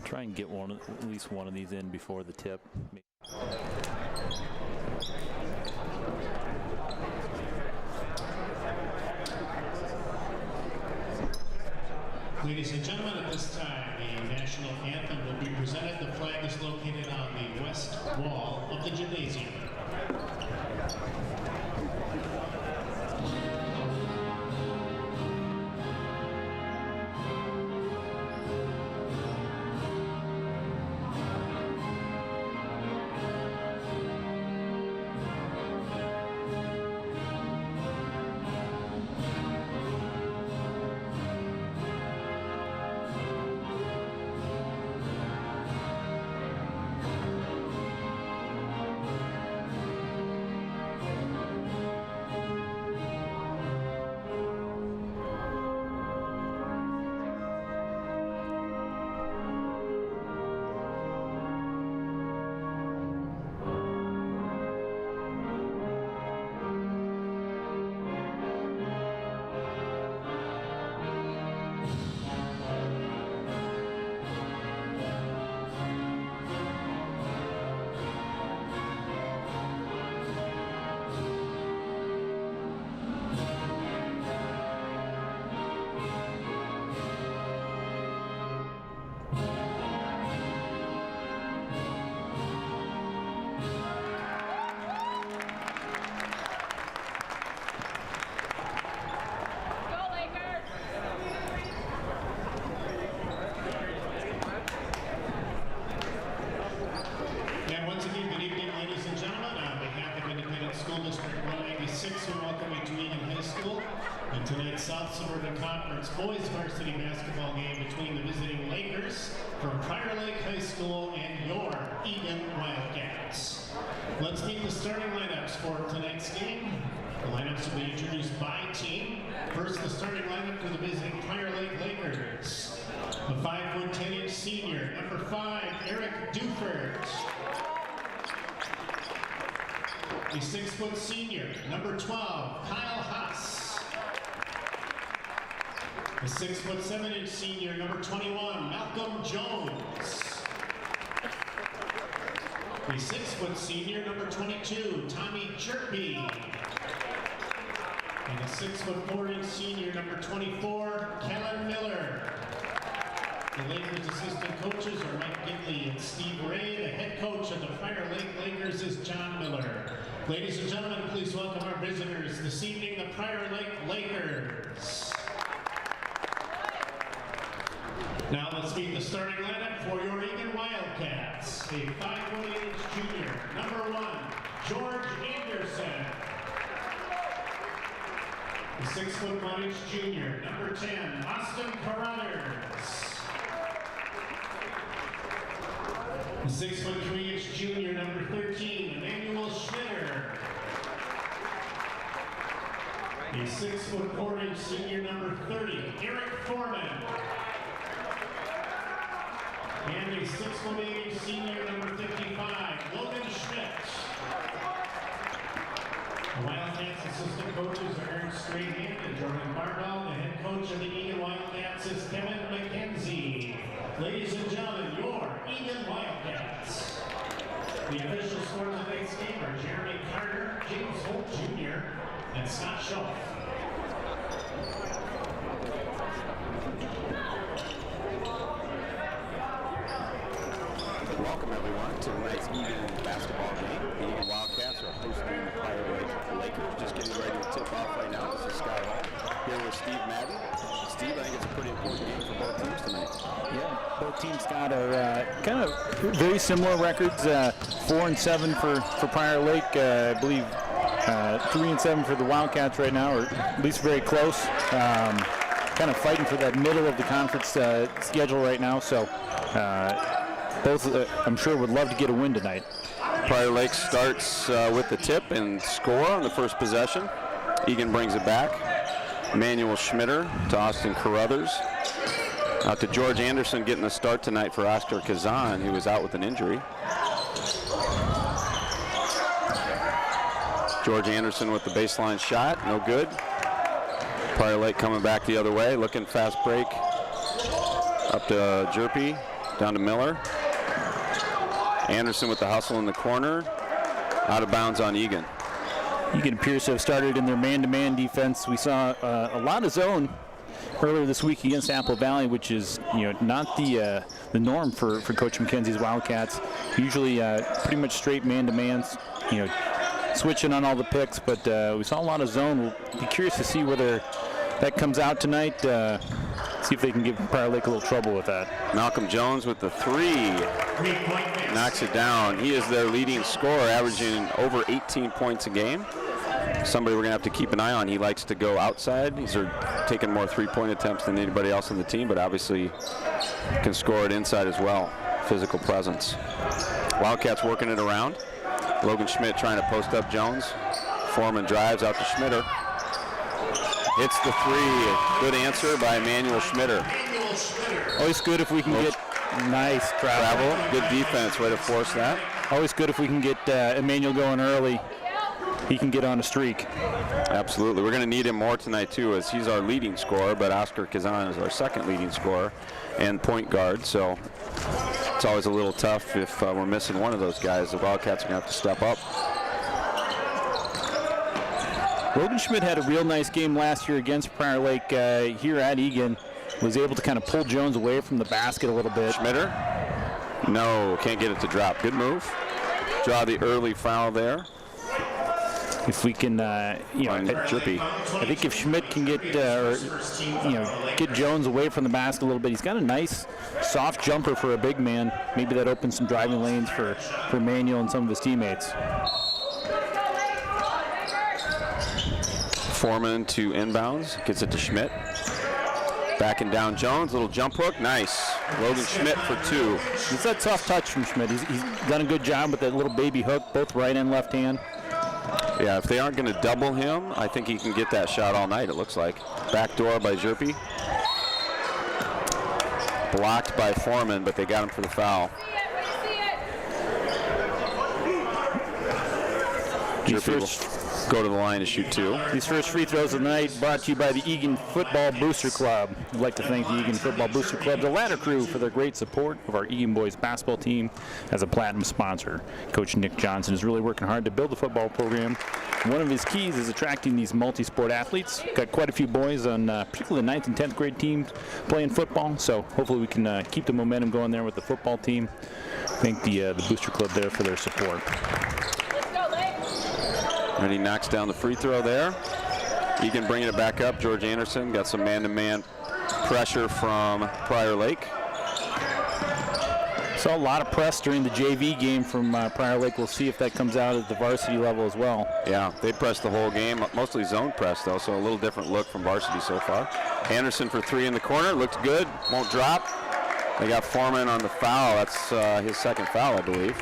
Try and get at least one of these in before the tip. Ladies and gentlemen, at this time, the national anthem will be presented. The flag is located on the west wall of the gymnasium. Boys varsity basketball game between the visiting Lakers from Prior Lake High School and your Eagan Wildcats. Let's meet the starting lineups for tonight's game. The lineups will be introduced by team. First, the starting lineup for the visiting Prior Lake Lakers. The 5'10" senior, number 5, Eric Dufert. The 6' senior, number 12, Kyle Haas. The 6'7" senior, number 21, Malcolm Jones. The 6' senior, number 22, Tommy Jerby. And the 6'4" senior, number 24, Kellen Miller. The Lakers assistant coaches are Mike Gidley and Steve Ray. The head coach of the Prior Lake Lakers is John Miller. Ladies and gentlemen, please welcome our visitors this evening, the Prior Lake Lakers. Now let's meet the starting lineup for your Eagan Wildcats. A 5'1" junior, number 1, George Anderson. The 6'1" junior, number 10, Austin Carruthers. The 6'3" junior, number 13, Emmanuel Schmitter. The 6'4" senior, number 30, Eric Foreman. And the 6'8" senior, number 55, Logan Schmidt. The Wildcats assistant coaches are Aaron Strahan and Jordan Barbell. The head coach of the Eagan Wildcats is Kevin McKenzie. Ladies and gentlemen, your Eagan Wildcats. The official scores of tonight's game are Jeremy Carter, James Holt Jr., and Scott Schultz. Welcome everyone to tonight's Eagan basketball game. The Eagan Wildcats are hosting the Prior Lake Lakers. Just getting ready to tip off right now. This is Scott Hall here with Steve Madden. Steve, I think it's a pretty important game for both teams tonight. Yeah, both teams got are kind of very similar records. 4-7 for Prior Lake. I believe 3-7 for the Wildcats right now, or at least very close. Kind of fighting for that middle of the conference schedule right now. So. Both, I'm sure, would love to get a win tonight. Prior Lake starts with the tip and score on the first possession. Eagan brings it back. Emmanuel Schmitter to Austin Carruthers. Out to George Anderson getting the start tonight for Oscar Kazan, who was out with an injury. George Anderson with the baseline shot, no good. Prior Lake coming back the other way, looking fast break. Up to Jerpy. down to Miller. Anderson with the hustle in the corner. Out of bounds on Eagan. Eagan appears to have started in their man-to-man defense. We saw a lot of zone earlier this week against Apple Valley, which is not the norm for Coach McKenzie's Wildcats. Usually pretty much straight man-to-mans, switching on all the picks, but we saw a lot of zone. We'll be curious to see whether that comes out tonight. See if they can give Prior Lake a little trouble with that. Malcolm Jones with the 3. Knocks it down. He is their leading scorer, averaging over 18 points a game. Somebody we're going to have to keep an eye on. He likes to go outside. He's taking more three-point attempts than anybody else on the team, but obviously can score it inside as well. Physical presence. Wildcats working it around. Logan Schmidt trying to post up Jones. Foreman drives out to Schmitter. Hits the 3. Good answer by Emmanuel Schmitter. Always good if we can get nice travel. Good defense. Way to force that. Always good if we can get Emmanuel going early. He can get on a streak. Absolutely. We're going to need him more tonight, too, as he's our leading scorer, but Oscar Kazan is our second leading scorer and point guard. So it's always a little tough if we're missing one of those guys. The Wildcats are going to have to step up. Logan Schmidt had a real nice game last year against Prior Lake here at Eagan. Was able to kind of pull Jones away from the basket a little bit. Schmitter? No, can't get it to drop. Good move. Draw the early foul there. If we can, Drippy. I think if Schmidt can get Jones away from the basket a little bit, he's got a nice, soft jumper for a big man. Maybe that opens some driving lanes for Manuel and some of his teammates. Foreman to inbounds, gets it to Schmidt. Backing down Jones, little jump hook, nice. Logan Schmidt for 2. It's that soft touch from Schmidt. He's done a good job with that little baby hook, both right and left hand. Yeah, if they aren't going to double him, I think he can get that shot all night, it looks like. Backdoor by Jerpy. Blocked by Foreman, but they got him for the foul. Jerpy will go to the line to shoot 2. These first free throws of the night brought to you by the Eagan Football Booster Club. We'd like to thank the Eagan Football Booster Club, the Ladder Crew, for their great support of our Eagan boys basketball team as a platinum sponsor. Coach Nick Johnson is really working hard to build the football program. One of his keys is attracting these multi-sport athletes. Got quite a few boys on particularly the 9th and 10th grade teams playing football, so hopefully we can keep the momentum going there with the football team. Thank the Booster Club there for their support. And he knocks down the free throw there. Eagan bringing it back up. George Anderson got some man-to-man pressure from Prior Lake. Saw a lot of press during the JV game from Prior Lake. We'll see if that comes out at the varsity level as well. Yeah, they pressed the whole game, mostly zone press though, so a little different look from varsity so far. Anderson for 3 in the corner, looked good, won't drop. They got Foreman on the foul. That's his second foul, I believe.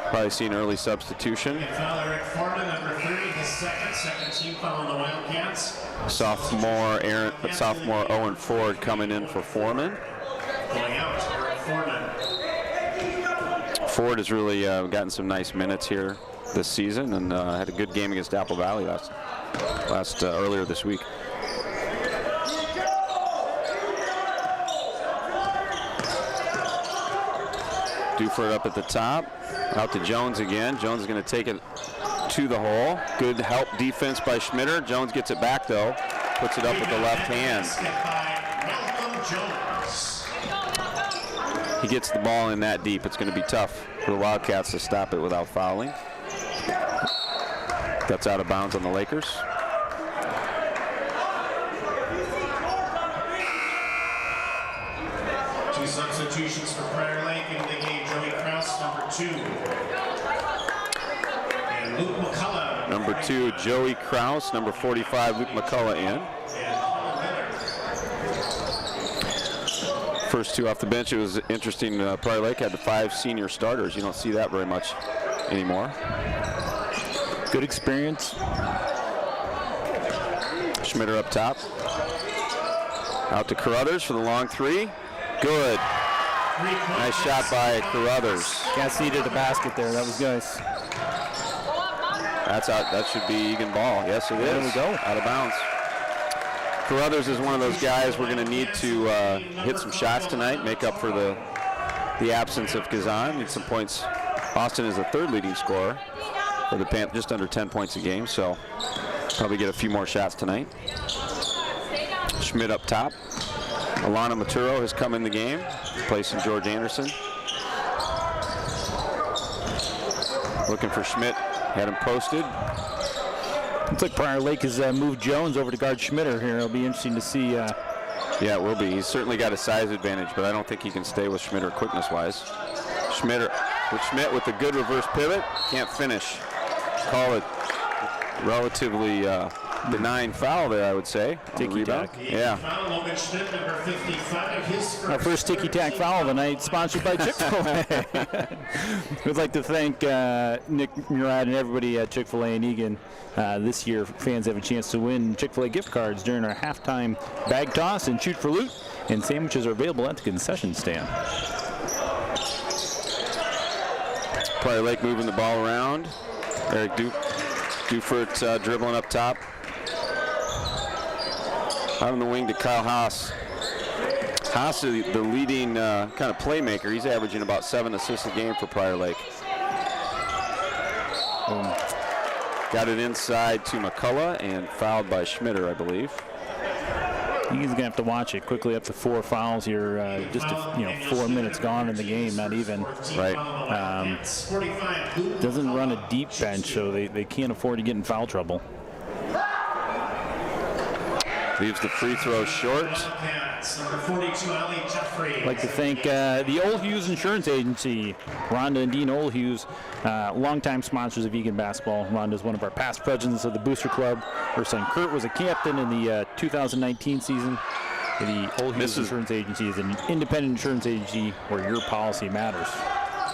Probably seen early substitution. Foul Eric Foreman, number 30, his second team foul on the Wildcats. Sophomore Owen Ford coming in for Foreman. Going out, Eric Foreman. Ford has really gotten some nice minutes here this season and had a good game against Apple Valley earlier this week. Duford up at the top. Out to Jones again. Jones is going to take it to the hole. Good help defense by Schmitter. Jones gets it back though. Puts it up with the left hand. He gets the ball in that deep. It's going to be tough for the Wildcats to stop it without fouling. That's out of bounds on the Lakers. Two substitutions for Prior Lake, and they gave Joey Krause, number 2. And Luke McCullough. Number 2, Joey Krause. Number 45, Luke McCullough in. First 2 off the bench. It was interesting. Prior Lake had the 5 senior starters. You don't see that very much anymore. Good experience. Schmitter up top. Out to Carruthers for the long 3. Good. Nice shot by Carruthers. Got seated a basket there. That was nice. That's out. That should be Eagan ball. Yes, it is. There we go. Out of bounds. Carruthers is one of those guys we're going to need to hit some shots tonight, make up for the absence of Kazan. Need some points. Austin is the third leading scorer for the Panthers, just under 10 points a game, so probably get a few more shots tonight. Schmidt up top. Alana Maturo has come in the game, replacing George Anderson. Looking for Schmidt, had him posted. Looks like Prior Lake has moved Jones over to guard Schmitter here. It'll be interesting to see. Yeah, it will be. He's certainly got a size advantage, but I don't think he can stay with Schmitter quickness-wise. Schmidt with a good reverse pivot, can't finish. Call it relatively benign foul there, I would say. Ticky-tack. Yeah. Our first ticky-tack foul of the night, sponsored by Chick-fil-A. We'd like to thank Nick Murad and everybody at Chick-fil-A and Eagan. This year, fans have a chance to win Chick-fil-A gift cards during our halftime bag toss and shoot for loot, and sandwiches are available at the concession stand. Prior Lake moving the ball around. Eric Dufert dribbling up top. Out on the wing to Kyle Haas. Haas is the leading kind of playmaker. He's averaging about 7 assists a game for Prior Lake. Got it inside to McCullough and fouled by Schmitter, I believe. He's going to have to watch it quickly, up to 4 fouls here. Just 4 minutes gone in the game, not even. Right. Doesn't run a deep bench, so they can't afford to get in foul trouble. Leaves the free throw short. I'd like to thank the Old Hughes Insurance Agency, Rhonda and Dean Old Hughes, longtime sponsors of Eagan basketball. Rhonda is one of our past presidents of the Booster Club. Her son Kurt was a captain in the 2019 season. The Old Hughes Insurance Agency is an independent insurance agency where your policy matters.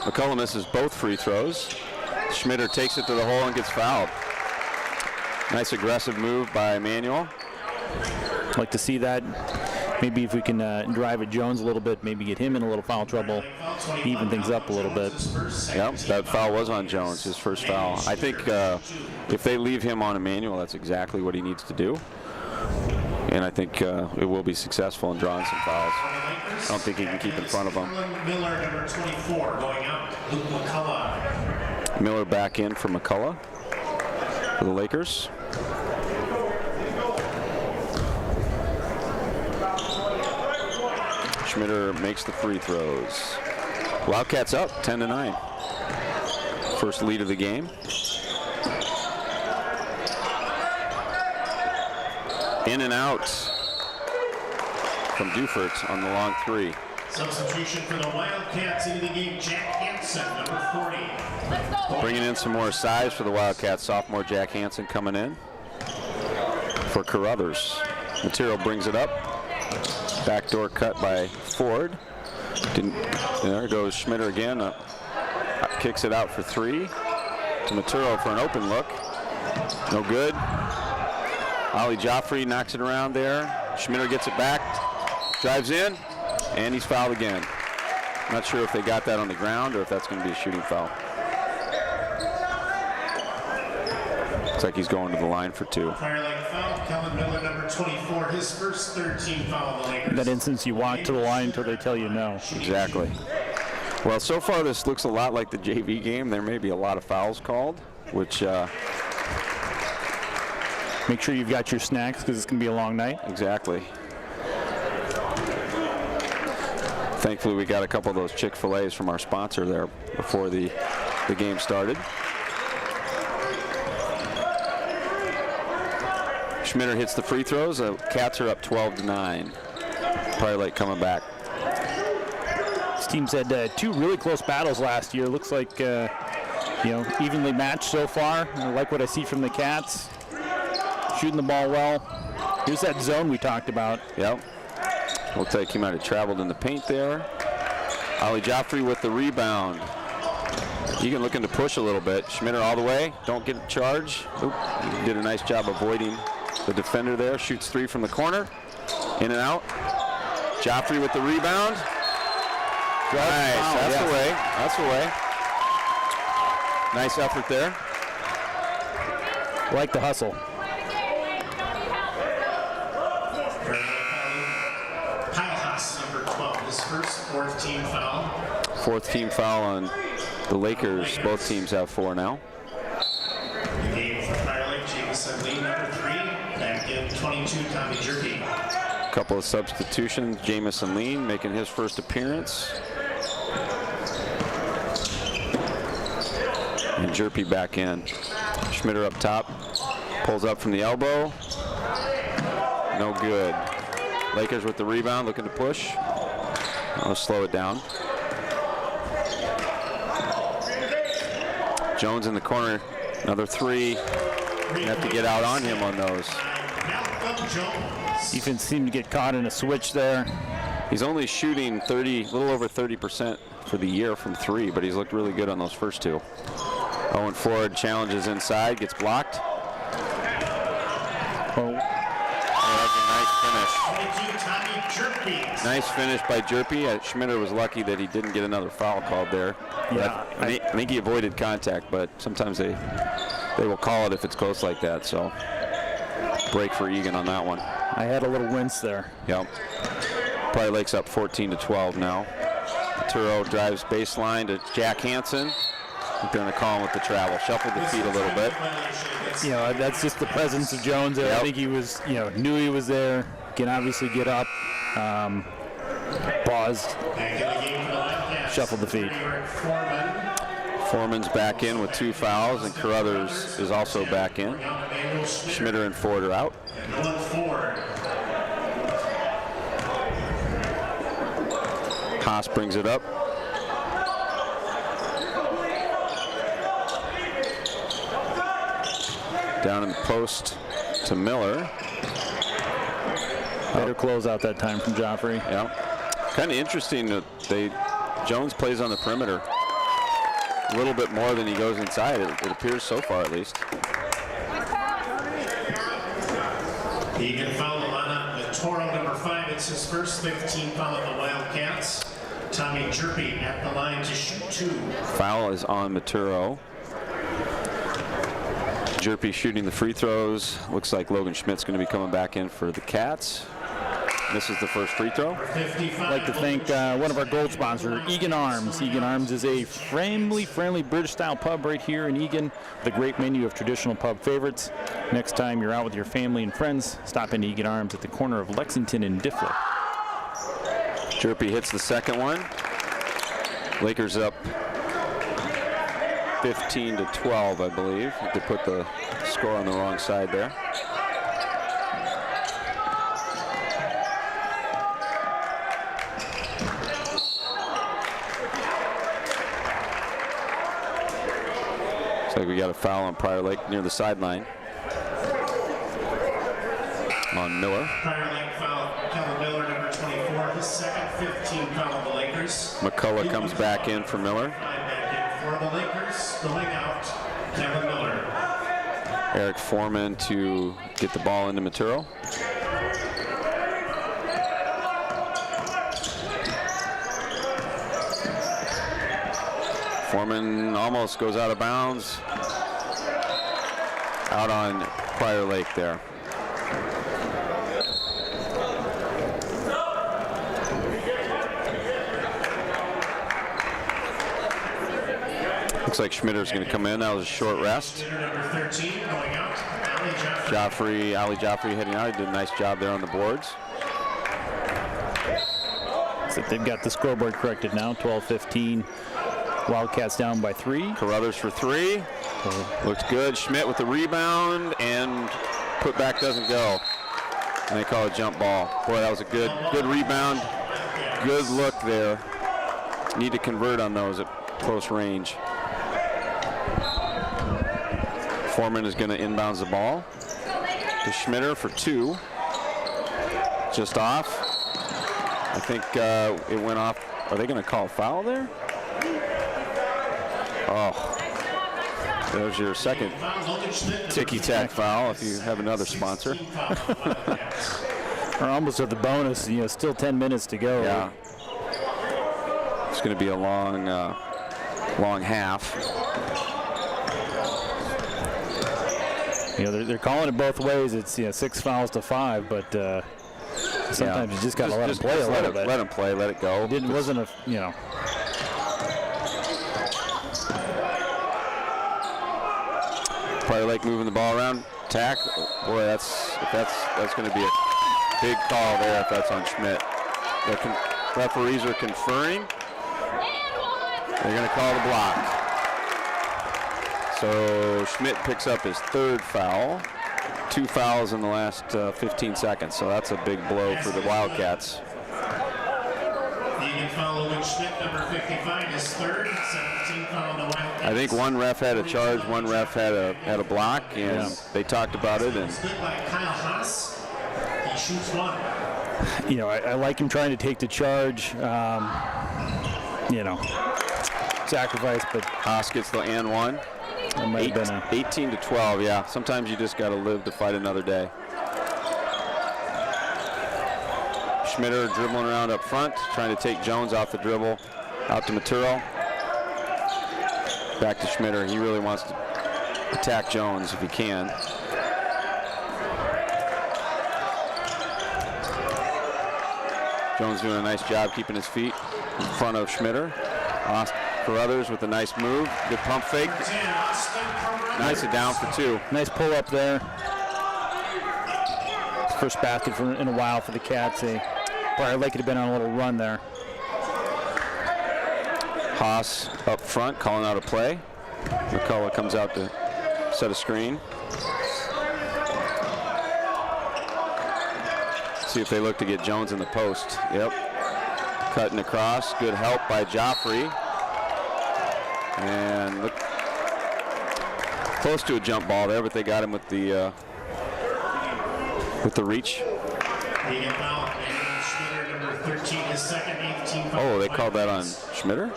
McCullough misses both free throws. Schmitter takes it to the hole and gets fouled. Nice aggressive move by Manuel. I'd like to see that. Maybe if we can drive at Jones a little bit, maybe get him in a little foul trouble, even things up a little bit. Yep, that foul was on Jones, his first foul. I think if they leave him on Emmanuel, that's exactly what he needs to do. And I think it will be successful in drawing some fouls. I don't think he can keep in front of him. Miller, number 24, going out. Luke McCullough. Miller back in for McCullough for the Lakers. Schmitter makes the free throws. Wildcats up 10-9. First lead of the game. In and out from Dufert on the long three. Substitution for the Wildcats into the game, Jack Hansen, number 40. Bringing in some more size for the Wildcats. Sophomore Jack Hansen coming in for Carruthers. Material brings it up. Backdoor cut by Ford. There goes Schmitter again. Kicks it out for 3 to Maturo for an open look. No good. Ali Joffrey knocks it around there. Schmitter gets it back, drives in, and he's fouled again. Not sure if they got that on the ground or if that's going to be a shooting foul. Looks like he's going to the line for 2. Prior Lake foul, Kellen Miller, number 24, his first 13 foul of the Lakers. In that instance, you walk to the line until they tell you no. Exactly. Well, so far this looks a lot like the JV game. There may be a lot of fouls called, which... Make sure you've got your snacks because it's going to be a long night. Exactly. Thankfully, we got a couple of those Chick-fil-A's from our sponsor there before the game started. Schmitter hits the free throws. The Cats are up 12-9. Prior Lake coming back. This team's had 2 really close battles last year. Looks like, evenly matched so far. I like what I see from the Cats. Shooting the ball well. Here's that zone we talked about. Yep. Looks like he might have traveled in the paint there. Ali Joffrey with the rebound. Eagan looking to push a little bit. Schmitter all the way. Don't get a charge. Oop. He did a nice job avoiding the defender there. Shoots 3 from the corner. In and out. Joffrey with the rebound. Nice. That's the way. That's the way. Nice effort there. Like the hustle. fourth team foul. Fourth team foul on the Lakers. Both teams have 4 now. The game for Prior Lake, Jamison Lee, number 3. Back in 22, Tommy Jerky. Couple of substitutions. Jamison Lean making his first appearance. And Jerpy back in. Schmitter up top. Pulls up from the elbow. No good. Lakers with the rebound, looking to push. I'll slow it down. Jones in the corner. Another 3. You have to get out on him on those. Defense seemed to get caught in a switch there. He's only shooting a little over 30% for the year from 3, but he's looked really good on those first 2. Owen Ford challenges inside, gets blocked. Oh. Nice finish by Jerpy. Schmitter was lucky that he didn't get another foul called there. Yeah, I think he avoided contact, but sometimes they will call it if it's close like that. So break for Eagan on that one. I had a little wince there. Yep. Prior Lake's up 14-12 now. Turo drives baseline to Jack Hansen. They're going to call him with the travel. Shuffled the feet a little bit. You know, that's just the presence of Jones there. Yep. I think he was, knew he was there. Can obviously get up. Paused. Shuffled the feet. Foreman's back in with 2 fouls, and Carruthers is also back in. Schmitter and Ford are out. Haas brings it up. Down in the post to Miller. Better close out that time from Joffrey. Yeah. Kind of interesting that Jones plays on the perimeter a little bit more than he goes inside. It appears so far, at least. Eagan foul on Toro, number 5. It's his first 15 foul of the Wildcats. Tommy Jerpy at the line to shoot 2. Foul is on Maturo. Jerpy shooting the free throws. Looks like Logan Schmidt's going to be coming back in for the Cats. This is the first free throw. I'd like to thank one of our gold sponsors, Eagan Arms. Eagan Arms is a friendly British-style pub right here in Eagan with a great menu of traditional pub favorites. Next time you're out with your family and friends, stop into Eagan Arms at the corner of Lexington and Difflett. Jerpy hits the second one. Lakers up 15-12, I believe. They put the score on the wrong side there. Looks like we got a foul on Prior Lake near the sideline. On Miller. Prior Lake foul, Kevin Miller, number 24. His second 15 foul of the Lakers. McCullough comes back in for Miller. Back in for the Lakers. Going out, Kevin Miller. Eric Foreman to get the ball into Maturo. Foreman almost goes out of bounds. Out on Prior Lake there. Looks like Schmitter's going to come in. That was a short rest. Number 13 going out. Ali Joffrey heading out. He did a nice job there on the boards. So they've got the scoreboard corrected now, 12-15. Wildcats down by 3. Carruthers for 3. Looks good. Schmidt with the rebound, and putback doesn't go. And they call it a jump ball. Boy, that was a good rebound. Good look there. Need to convert on those at close range. Foreman is going to inbounds the ball to Schmitter for 2. Just off. I think it went off. Are they going to call a foul there? Oh, there's your second ticky-tack foul if you have another sponsor. We're almost at the bonus, still 10 minutes to go. Yeah. It's going to be a long half. They're calling it both ways. It's 6 fouls to 5, but Sometimes you just got to let him play a little bit. Let him play, let it go. It wasn't a, you know. Prior Lake moving the ball around. Tack. Boy, that's going to be a big call there if that's on Schmidt. The referees are conferring. They're going to call the block. So Schmidt picks up his 3rd foul. 2 fouls in the last 15 seconds. So that's a big blow for the Wildcats. Eagan following Schmidt, number 55, his 3rd, 17 foul on the Wildcats. I think one ref had a charge, one ref had a block, and they talked about it. And Good by Kyle Haas. He shoots 1. You know, I like him trying to take the charge. You know, sacrifice, but Haas gets the and 1. That might have been 18 to 12, yeah. Sometimes you just got to live to fight another day. Schmitter dribbling around up front, trying to take Jones off the dribble. Out to Maturo. Back to Schmitter. He really wants to attack Jones if he can. Jones doing a nice job keeping his feet in front of Schmitter. Carruthers with a nice move. Good pump fake. Nice it down for 2. nice pull up there. First basket in a while for the Cats. Prior Lake could have been on a little run there. Haas up front calling out a play. McCullough comes out to set a screen. See if they look to get Jones in the post. Yep. Cutting across. Good help by Joffrey. And look close to a jump ball there, but they got him with the reach. Oh, they called that on Schmitter?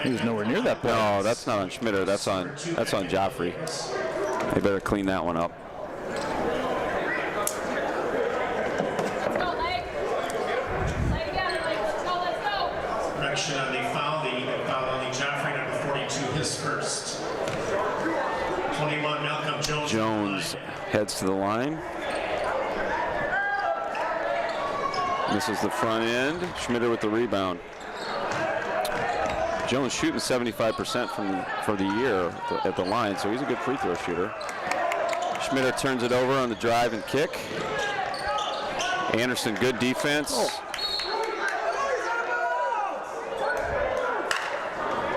He was nowhere near that play. No, that's not on Schmitter. That's on Joffrey. They better clean that one up. Correction on the foul. The Eagan foul on the Joffrey, number 42, his 1st. 21, Malcolm Jones. Jones heads to the line. Misses the front end. Schmitter with the rebound. Jones shooting 75% for the year at the line, so he's a good free throw shooter. Schmitter turns it over on the drive and kick. Anderson, good defense.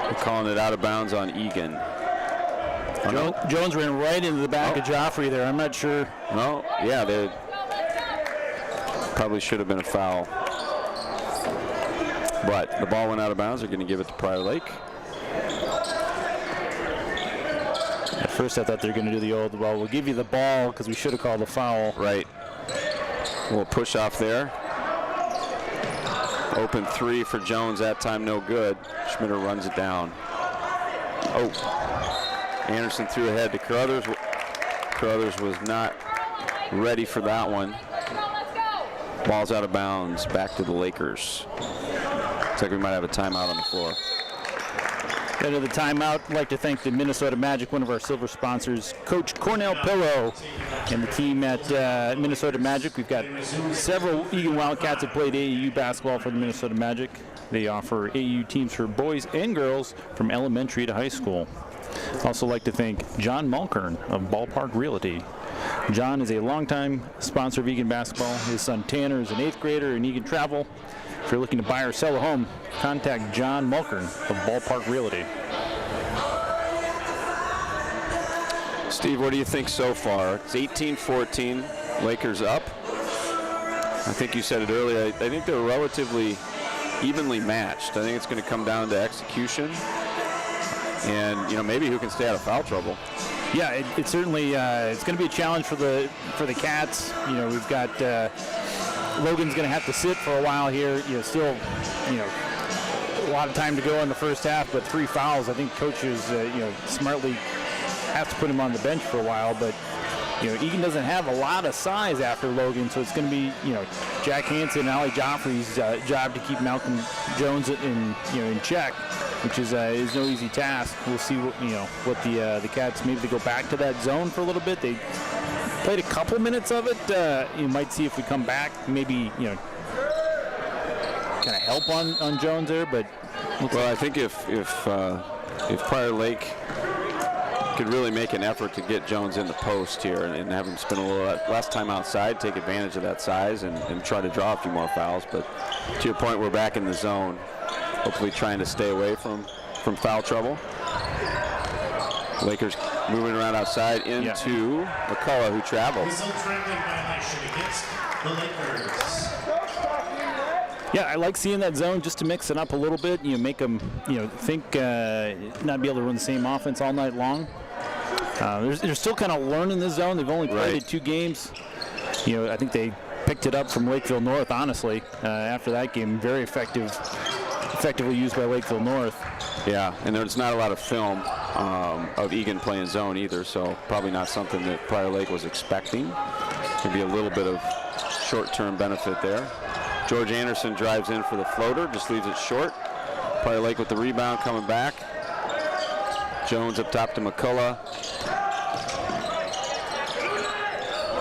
They're calling it out of bounds on Eagan. Jones ran right into the back of Joffrey there. I'm not sure. No, yeah, they probably should have been a foul. But the ball went out of bounds. They're going to give it to Prior Lake. At first I thought they were going to do the old, well, we'll give you the ball because we should have called the foul. Right. A little push off there. Open 3 for Jones. That time no good. Schmitter runs it down. Oh. Anderson threw ahead to Carruthers. Carruthers was not ready for that one. Ball's out of bounds. Back to the Lakers. Looks like we might have a timeout on the floor. End of the timeout, I'd like to thank the Minnesota Magic, one of our silver sponsors, Coach Cornell Pillow and the team at Minnesota Magic. We've got several Eagan Wildcats that played AAU basketball for the Minnesota Magic. They offer AAU teams for boys and girls from elementary to high school. Also like to thank John Mulkern of Ballpark Realty. John is a longtime sponsor of Eagan basketball. His son Tanner is an 8th grader in Eagan travel. If you're looking to buy or sell a home, contact John Mulkern of Ballpark Realty. Steve, what do you think so far? It's 18-14, Lakers up. I think you said it earlier. I think they're relatively evenly matched. I think it's going to come down to execution and, you know, maybe who can stay out of foul trouble. Yeah, it certainly it's going to be a challenge for the Cats. You know, we've got Logan's going to have to sit for a while here. You know, still, you know, a lot of time to go in the first half, but 3 fouls. I think coaches, you know, smartly have to put him on the bench for a while. But you know, Eagan doesn't have a lot of size after Logan, so it's going to be, you know, Jack Hansen and Ollie Joffrey's job to keep Malcolm Jones in check, which is no easy task. We'll see what the Cats, maybe they go back to that zone for a little bit. They played a couple minutes of it. You might see if we come back, maybe, kind of help on Jones there, but well, I think if Prior Lake could really make an effort to get Jones in the post here and have him spend a little less time outside, take advantage of that size, and try to draw a few more fouls. But to your point, we're back in the zone, hopefully trying to stay away from foul trouble. Lakers moving around outside into McCullough, who travels. Whistle traveling violation against the Lakers. Yeah, I like seeing that zone just to mix it up a little bit. Make them, think not be able to run the same offense all night long. They're still kind of learning the zone. They've only played it 2 games. I think they picked it up from Lakeville North, honestly, after that game. Very effectively used by Lakeville North. Yeah, and there's not a lot of film of Eagan playing zone either, so probably not something that Prior Lake was expecting. Maybe a little bit of short-term benefit there. George Anderson drives in for the floater, just leaves it short. Prior Lake with the rebound coming back. Jones up top to McCullough.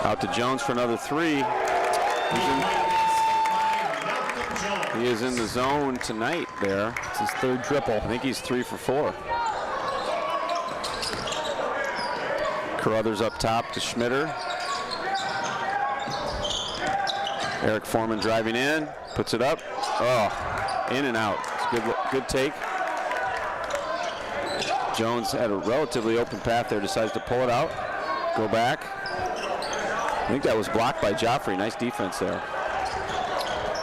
Out to Jones for another 3. He is in the zone tonight there. It's his 3rd triple. I think he's 3 for 4. Carruthers up top to Schmitter. Eric Foreman driving in, puts it up. Oh, in and out. It's good take. Jones had a relatively open path there, decides to pull it out, go back. I think that was blocked by Joffrey. Nice defense there.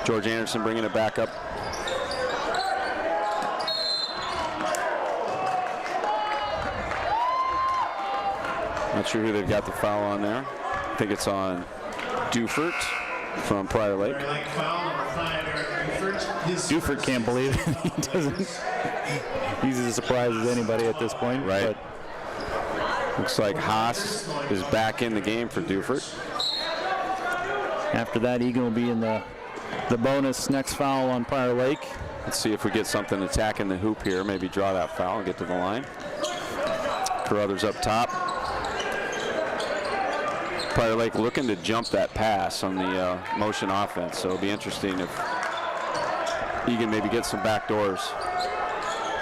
George Anderson bringing it back up. Not sure who they've got the foul on there. I think it's on Dufert from Prior Lake. Dufert can't believe it. He doesn't. He's as surprised as anybody at this point. Right. But looks like Haas is back in the game for Dufert. After that, Eagan will be in the bonus next foul on Prior Lake. Let's see if we get something attacking the hoop here. Maybe draw that foul and get to the line. Carruthers up top. Prior Lake looking to jump that pass on the motion offense, so it'll be interesting if Eagan maybe gets some back doors.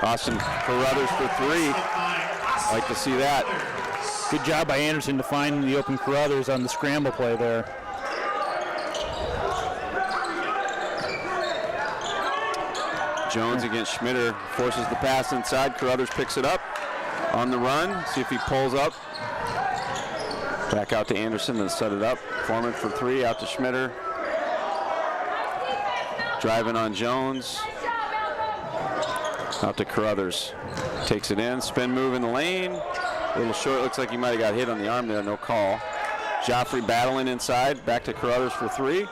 Austin Carruthers for 3. Like to see that. Good job by Anderson to find the open Carruthers on the scramble play there. Jones against Schmitter, forces the pass inside. Carruthers picks it up on the run. See if he pulls up. Back out to Anderson, then set it up. Foreman for 3, out to Schmitter. Driving on Jones. Out to Carruthers. Takes it in, spin move in the lane. A little short, looks like he might have got hit on the arm there, no call. Joffrey battling inside, back to Carruthers for 3.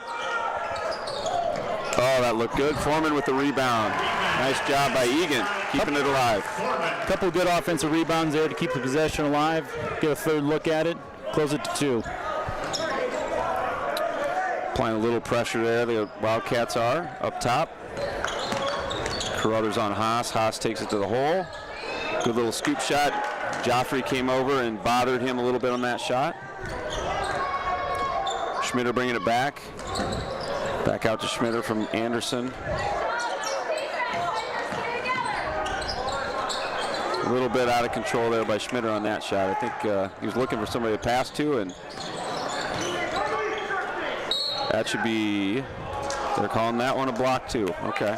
Oh, that looked good. Foreman with the rebound. Nice job by Eagan, keeping it alive. A couple good offensive rebounds there to keep the possession alive. Get a 3rd look at it. Close it to 2. Applying a little pressure there, the Wildcats are up top. Carruthers on Haas. Haas takes it to the hole. Good little scoop shot. Joffrey came over and bothered him a little bit on that shot. Schmitter bringing it back. Back out to Schmitter from Anderson. A little bit out of control there by Schmitter on that shot. I think he was looking for somebody to pass to, and that should be, they're calling that one a block too. Okay.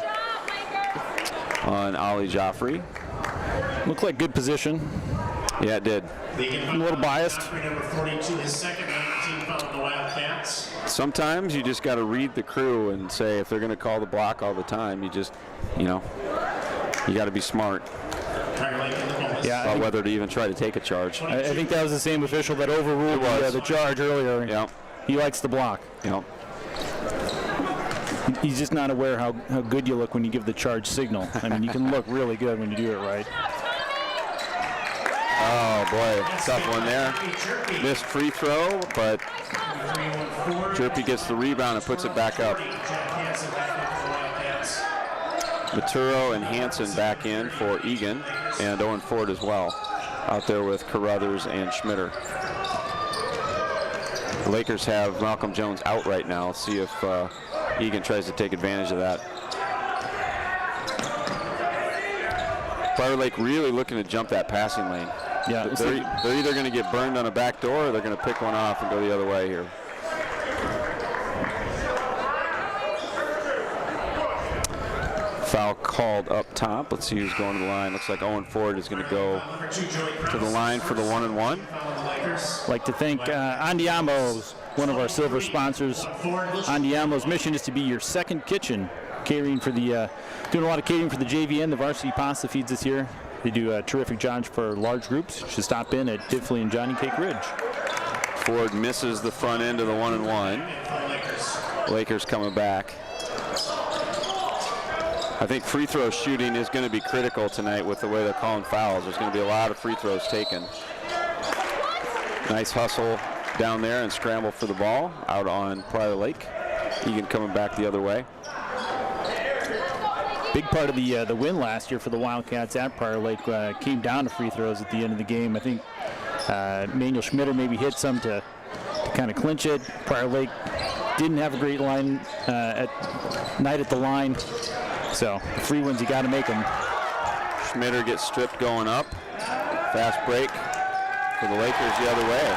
On Ollie Joffrey. Looked like good position. Yeah, it did. A little biased. Number 42, his second 19 foul on the Wildcats. Sometimes you just got to read the crew and say if they're going to call the block all the time, you just, you got to be smart. Yeah, About whether to even try to take a charge. I think that was the same official that overruled the charge earlier. Yeah. He likes the block. Yeah. He's just not aware how good you look when you give the charge signal. I mean, you can look really good when you do it right. Oh, boy. Tough one there. Missed free throw, but Jerpy gets the rebound and puts it back up. Maturo and Hansen back in for Eagan, and Owen Ford as well, out there with Carruthers and Schmitter. The Lakers have Malcolm Jones out right now. Let's see if Eagan tries to take advantage of that. Prior Lake really looking to jump that passing lane. Yeah, they're either going to get burned on a back door or they're going to pick one off and go the other way here. Foul called up top. Let's see who's going to the line. Looks like Owen Ford is going to go to the line for the 1-and-1. I'd like to thank Andiamo's, one of our silver sponsors. Andiamo's mission is to be your second kitchen, catering for the doing a lot of catering for the JV and the varsity pasta feeds this year. They do a terrific job for large groups. You should stop in at Tifley and Johnny Cake Ridge. Ford misses the front end of the 1-and-1. Lakers coming back. I think free throw shooting is going to be critical tonight with the way they're calling fouls. There's going to be a lot of free throws taken. Nice hustle down there and scramble for the ball out on Prior Lake. Eagan coming back the other way. Big part of the win last year for the Wildcats at Prior Lake came down to free throws at the end of the game. I think Manuel Schmitter maybe hit some to kind of clinch it. Prior Lake didn't have a great line night at the line. So the free ones, you got to make them. Schmitter gets stripped going up. Fast break for the Lakers the other way.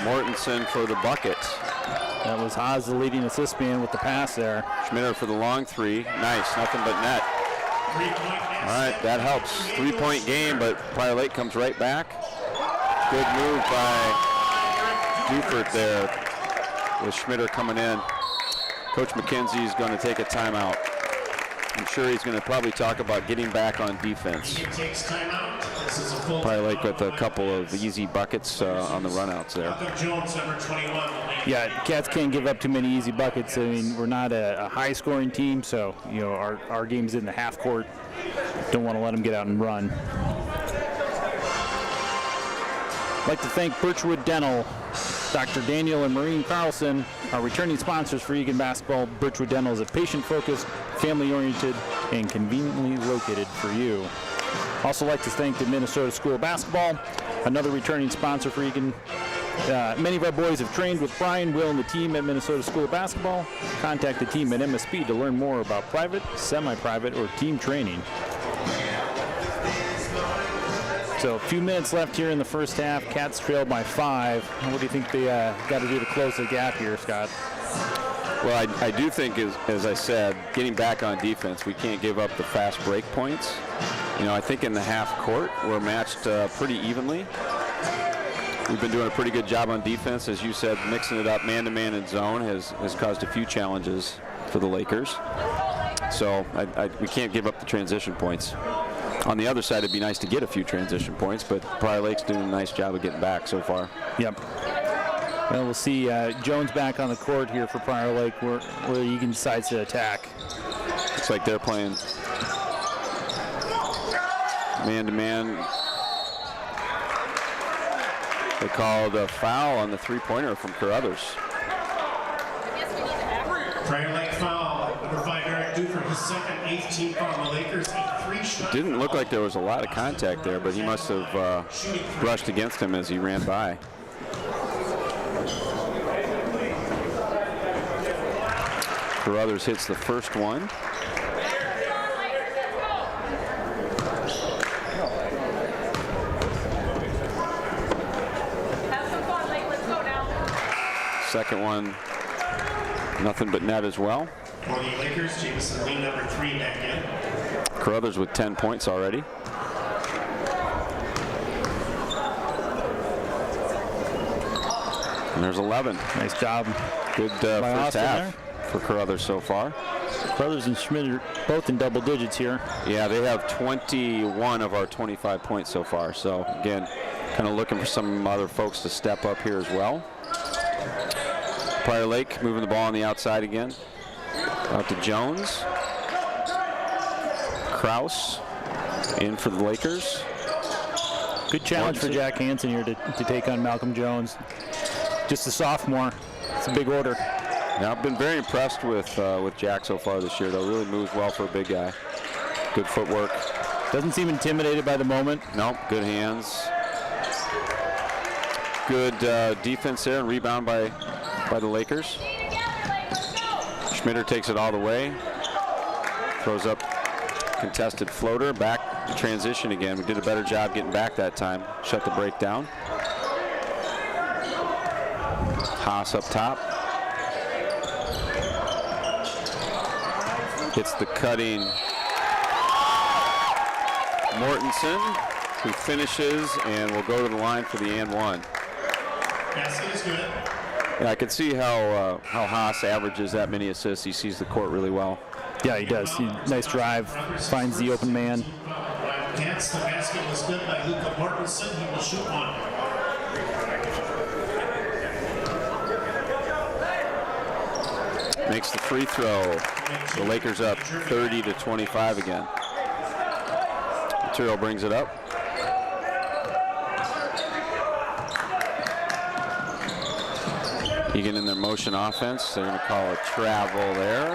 Mortensen for the bucket. That was Haas, the leading assist man, with the pass there. Schmitter for the long three. Nice, nothing but net. All right, that helps. 3-point game, but Prior Lake comes right back. Good move by Dufert there with Schmitter coming in. Coach McKenzie is going to take a timeout. I'm sure he's going to probably talk about getting back on defense. Prior Lake with a couple of easy buckets on the runouts there. Yeah, Cats can't give up too many easy buckets. I mean, we're not a high-scoring team, so you know our game's in the half court. Don't want to let them get out and run. I'd like to thank Birchwood Dental. Dr. Daniel and Maureen Carlson are returning sponsors for Eagan basketball. Birchwood Dental is a patient-focused, family-oriented, and conveniently located for you. Also like to thank the Minnesota School of Basketball, another returning sponsor for Eagan. Many of our boys have trained with Brian, Will, and the team at Minnesota School of Basketball. Contact the team at MSP to learn more about private, semi-private, or team training. So a few minutes left here in the first half. Cats trail by 5. What do you think they got to do to close the gap here, Scott? Well, I do think, as I said, getting back on defense, we can't give up the fast break points. You know, I think in the half court, we're matched pretty evenly. We've been doing a pretty good job on defense. As you said, mixing it up man-to-man and zone has caused a few challenges for the Lakers. So we can't give up the transition points. On the other side, it'd be nice to get a few transition points, but Prior Lake's doing a nice job of getting back so far. Yep. Well, we'll see Jones back on the court here for Prior Lake where Eagan decides to attack. Looks like they're playing man-to-man. They called a foul on the three-pointer from Carruthers. Prior Lake foul. Number 5, Eric Dufert, his second, 8th team foul on the Lakers. It didn't look like there was a lot of contact there, but he must have brushed against him as he ran by. Carruthers hits the first one. Second one, nothing but net as well. For the Lakers, Jameson Lee, number 3, back in. Carruthers with 10 points already. And there's 11. Nice job. Good first half for Carruthers so far. Carruthers and Schmidt are both in double digits here. Yeah, they have 21 of our 25 points so far. So, again, kind of looking for some other folks to step up here as well. Prior Lake moving the ball on the outside again. Out to Jones. Kraus in for the Lakers. Good challenge for Jack Hansen here to take on Malcolm Jones. Just a sophomore. It's a big order. Yeah, I've been very impressed with Jack so far this year, though. Really moves well for a big guy. Good footwork. Doesn't seem intimidated by the moment. Nope, good hands. Good defense there and rebound by the Lakers. Schmitter takes it all the way. Throws up contested floater. Back to transition again. We did a better job getting back that time. Shut the break down. Haas up top. Gets the cutting Mortensen, who finishes and will go to the line for the and one. Basket is good. Yeah, I can see how Haas averages that many assists. He sees the court really well. Yeah, he does. Nice drive, finds the open man. Wildcats, the basket was good by Luka Mortensen. He will shoot one. Makes the free throw. The Lakers up 30-25 again. Material brings it up. Eagan in their motion offense. They're going to call a travel there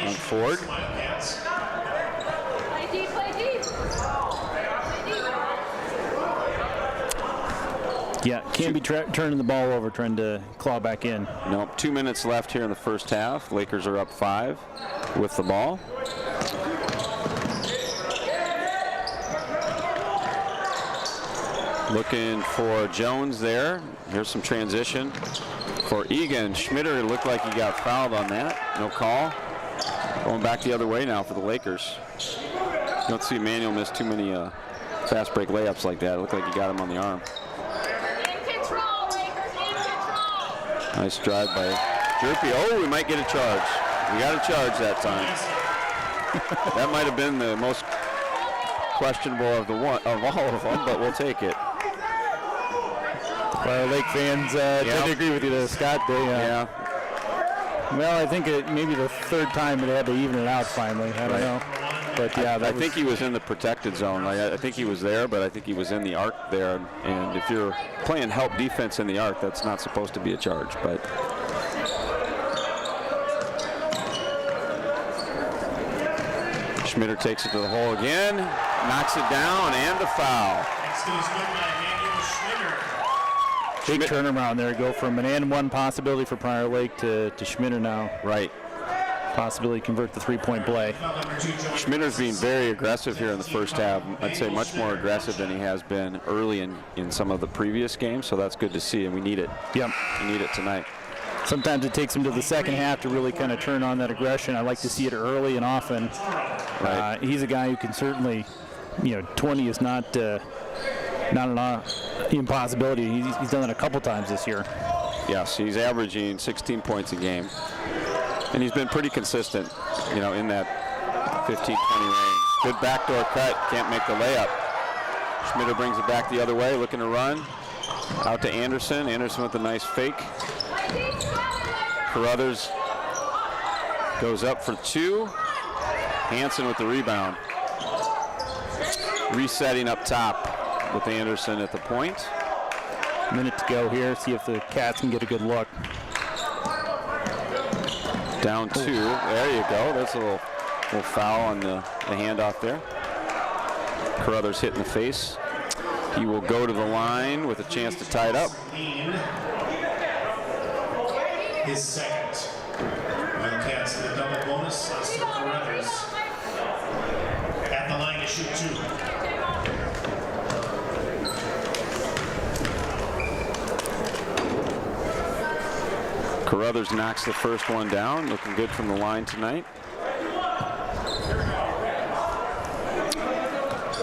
on Ford. Yeah, can't be turning the ball over, trying to claw back in. Nope, 2 minutes left here in the first half. Lakers are up 5 with the ball. Looking for Jones there. Here's some transition for Eagan. Schmitter looked like he got fouled on that. No call. Going back the other way now for the Lakers. You don't see Manuel miss too many fast break layups like that. It looked like he got him on the arm. Nice drive by Jerpy. Oh, we might get a charge. We got a charge that time. That might have been the most questionable of all of them, but we'll take it. Well, Lake fans tend to agree with you there, Scott. Yeah. Well, I think maybe the third time they had to even it out finally. I don't know. But yeah, I think he was in the protected zone. I think he was there, but I think he was in the arc there. And if you're playing help defense in the arc, that's not supposed to be a charge. But Schmitter takes it to the hole again, knocks it down, and a foul. Big turnaround there. Go from an and one possibility for Prior Lake to Schmitter now. Right. Possibility to convert the three-point play. Schmitter's being very aggressive here in the first half. I'd say much more aggressive than he has been early in some of the previous games, so that's good to see, and we need it. Yep. We need it tonight. Sometimes it takes him to the second half to really kind of turn on that aggression. I like to see it early and often. Right. He's a guy who can certainly, 20 is not an impossibility. He's done it a couple times this year. Yes, he's averaging 16 points a game. And he's been pretty consistent, in that 15-20 range. Good backdoor cut, can't make the layup. Schmitter brings it back the other way, looking to run. Out to Anderson. Anderson with a nice fake. Carruthers goes up for 2. Hansen with the rebound. Resetting up top with Anderson at the point. Minute to go here, see if the Cats can get a good look. Down 2. There you go. That's a little foul on the handoff there. Carruthers hit in the face. He will go to the line with a chance to tie it up. His second. Wildcats in the double bonus. Austin Carruthers at the line to shoot 2. Carruthers knocks the first one down. Looking good from the line tonight.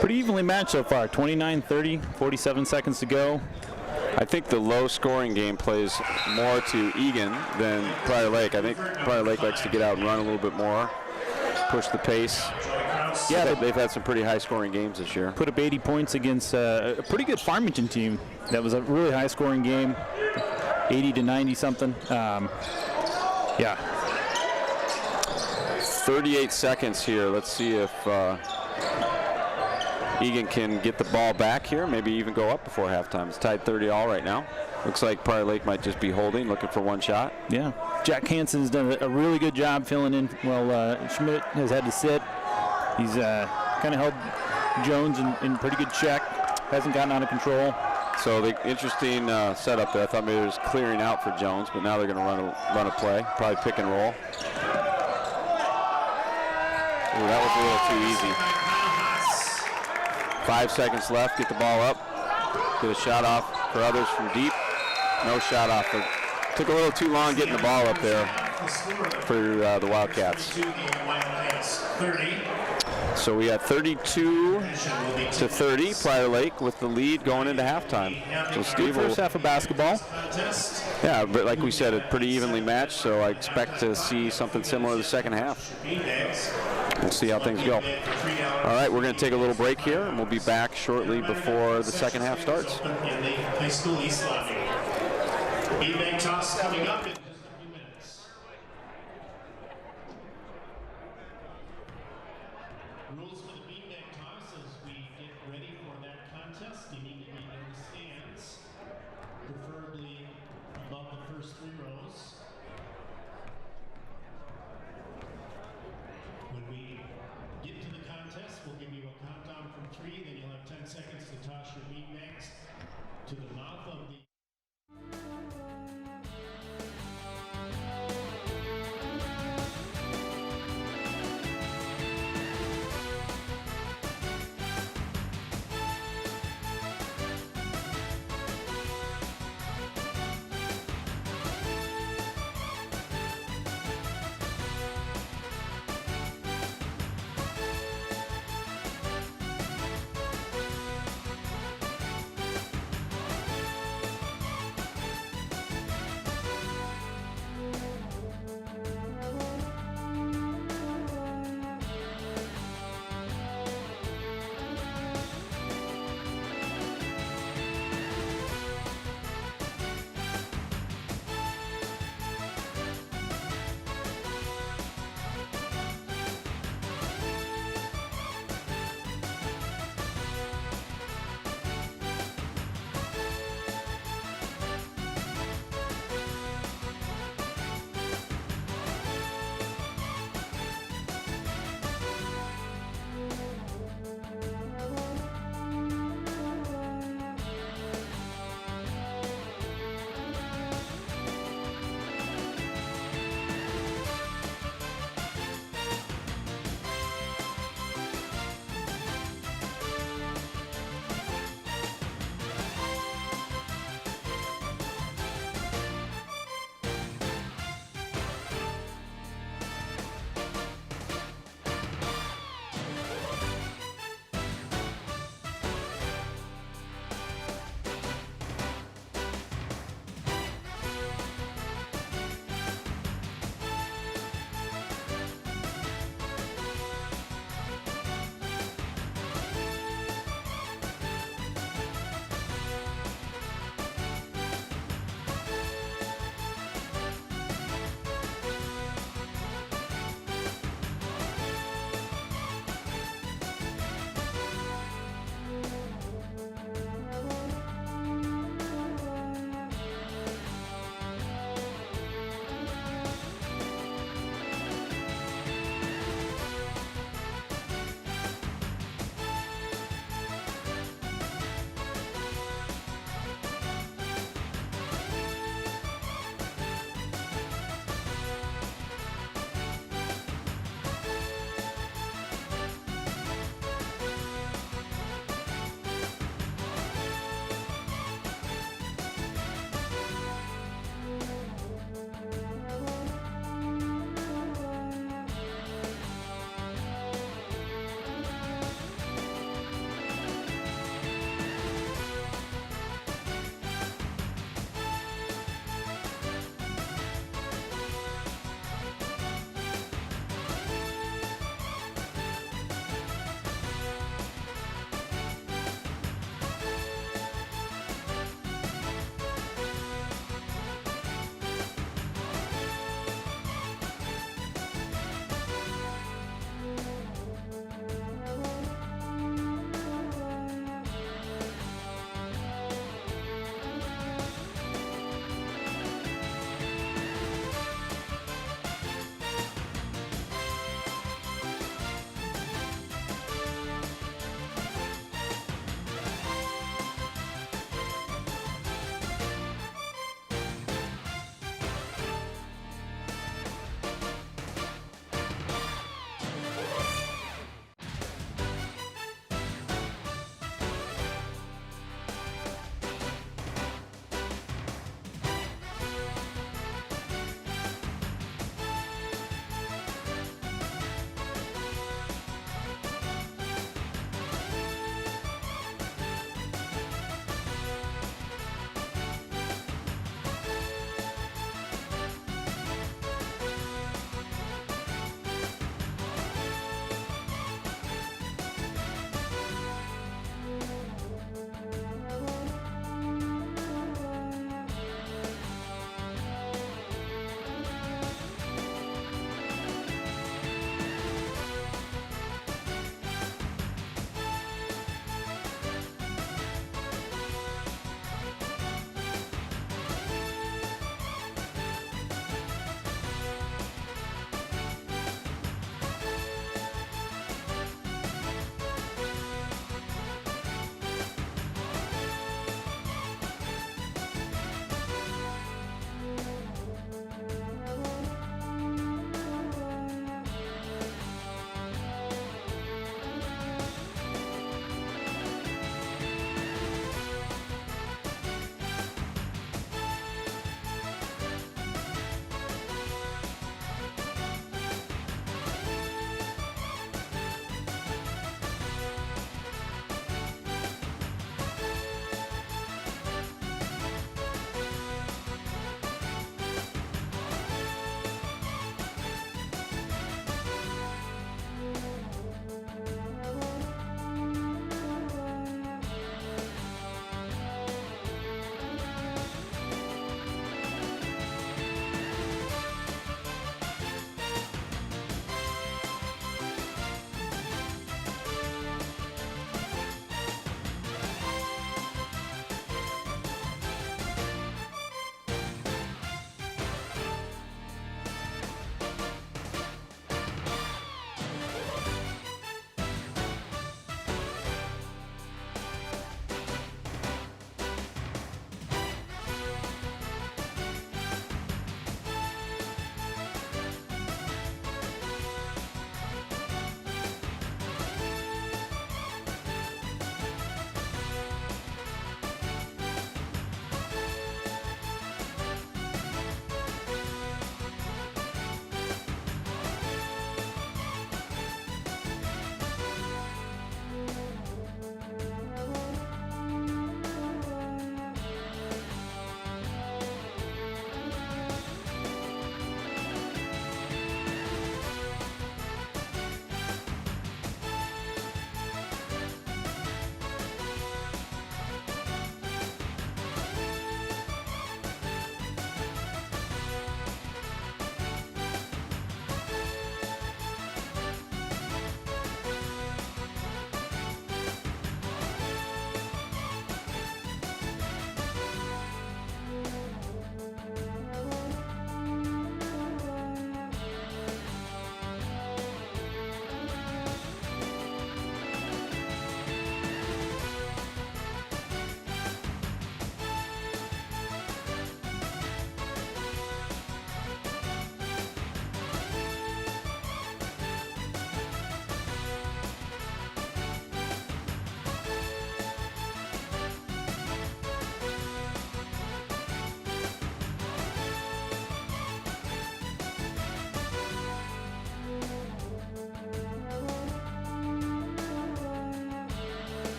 Pretty evenly matched so far. 29-30, 47 seconds to go. I think the low-scoring game plays more to Eagan than Prior Lake. I think Prior Lake likes to get out and run a little bit more, push the pace. Yeah, they've had some pretty high-scoring games this year. Put up 80 points against a pretty good Farmington team. That was a really high-scoring game. 80 to 90 something. Yeah. 38 seconds here. Let's see if Eagan can get the ball back here, maybe even go up before halftime. It's tied 30-all right now. Looks like Prior Lake might just be holding, looking for one shot. Yeah. Jack Hansen's done a really good job filling in. Well, Schmidt has had to sit. He's kind of held Jones in pretty good check. Hasn't gotten out of control. So the interesting setup there. I thought maybe it was clearing out for Jones, but now they're going to run a play, probably pick and roll. Ooh, that was a little too easy. 5 seconds left. Get the ball up. Get a shot off for others from deep. No shot off. But took a little too long getting the ball up there for the Wildcats. So we had 32-30, Prior Lake with the lead going into halftime. So Steve, first half of basketball. Yeah, but like we said, it's pretty evenly matched. So I expect to see something similar to the second half. We'll see how things go. All right, we're going to take a little break here, and we'll be back shortly before the second half starts. High School East Lobby. Beanbag toss coming up in just a few minutes. Rules for the beanbag toss as we get ready for that contest. You need to be in the stands, preferably above the first 3 rows. When we get to the contest, we'll give you a countdown from 3, then you'll have 10 seconds to toss your beanbags to the mouth of the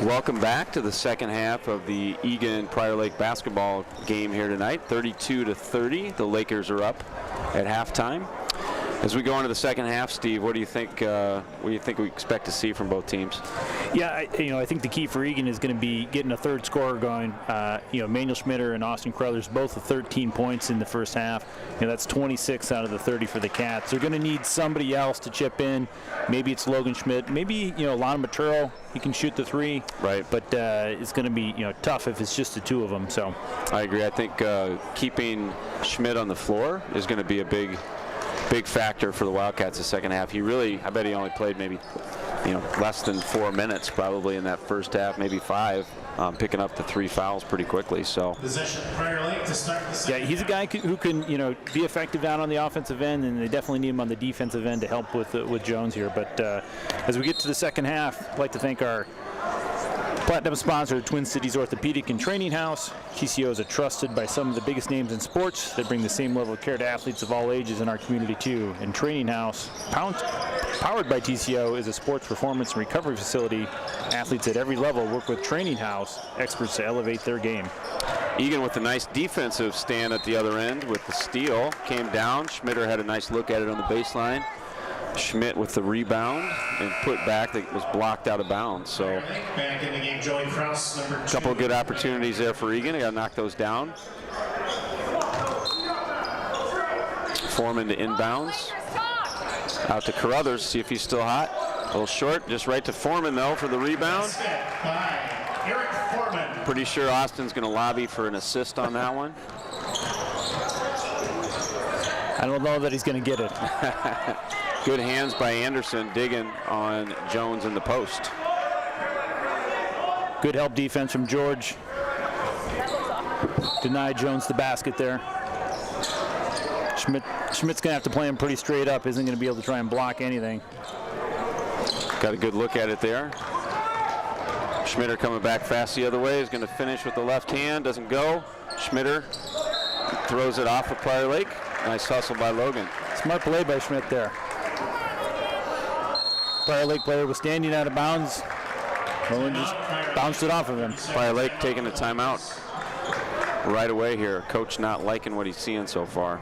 Welcome back to the second half of the Eagan Prior Lake basketball game here tonight. 32-30. The Lakers are up at halftime. As we go into the second half, Steve, what do you think? We expect to see from both teams? Yeah, I think the key for Eagan is going to be getting a third scorer going. Manuel Schmitter and Austin Crothers both with 13 points in the first half. That's 26 out of the 30 for the Cats. They're going to need somebody else to chip in. Maybe it's Logan Schmidt. Maybe Lon Maturo. He can shoot the three. Right. But it's going to be tough if it's just the two of them. So I agree. I think keeping Schmidt on the floor is going to be a big factor for the Wildcats the second half. I bet he only played maybe less than 4 minutes probably in that first half, maybe 5, picking up the 3 fouls pretty quickly. So Possession Prior Lake to start the second. yeah, he's a guy who can be effective down on the offensive end, and they definitely need him on the defensive end to help with Jones here. But as we get to the second half, I'd like to thank our Platinum sponsor, Twin Cities Orthopedic and Training House. TCOs are trusted by some of the biggest names in sports that bring the same level of care to athletes of all ages in our community too. And Training House, powered by TCO, is a sports performance and recovery facility. Athletes at every level work with Training House, experts to elevate their game. Eagan with a nice defensive stand at the other end with the steal. Came down. Schmitter had a nice look at it on the baseline. Schmidt with the rebound and put back that was blocked out of bounds. So back in the game, Joey Krause, number 2. a couple of good opportunities there for Eagan. They got to knock those down. Foreman to inbounds. Out to Carruthers, see if he's still hot. A little short, just right to Foreman though for the rebound. Eric Foreman. Pretty sure Austin's going to lobby for an assist on that one. I don't know that he's going to get it. Good hands by Anderson, digging on Jones in the post. Good help defense from George. Denied Jones the basket there. Schmidt's going to have to play him pretty straight up. Isn't going to be able to try and block anything. Got a good look at it there. Schmitter coming back fast the other way. Is going to finish with the left hand. Doesn't go. Schmitter throws it off of Prior Lake. Nice hustle by Logan. Smart play by Schmidt there. Prior Lake player was standing out of bounds. Logan just bounced it off of him. Prior Lake taking a timeout right away here. Coach not liking what he's seeing so far.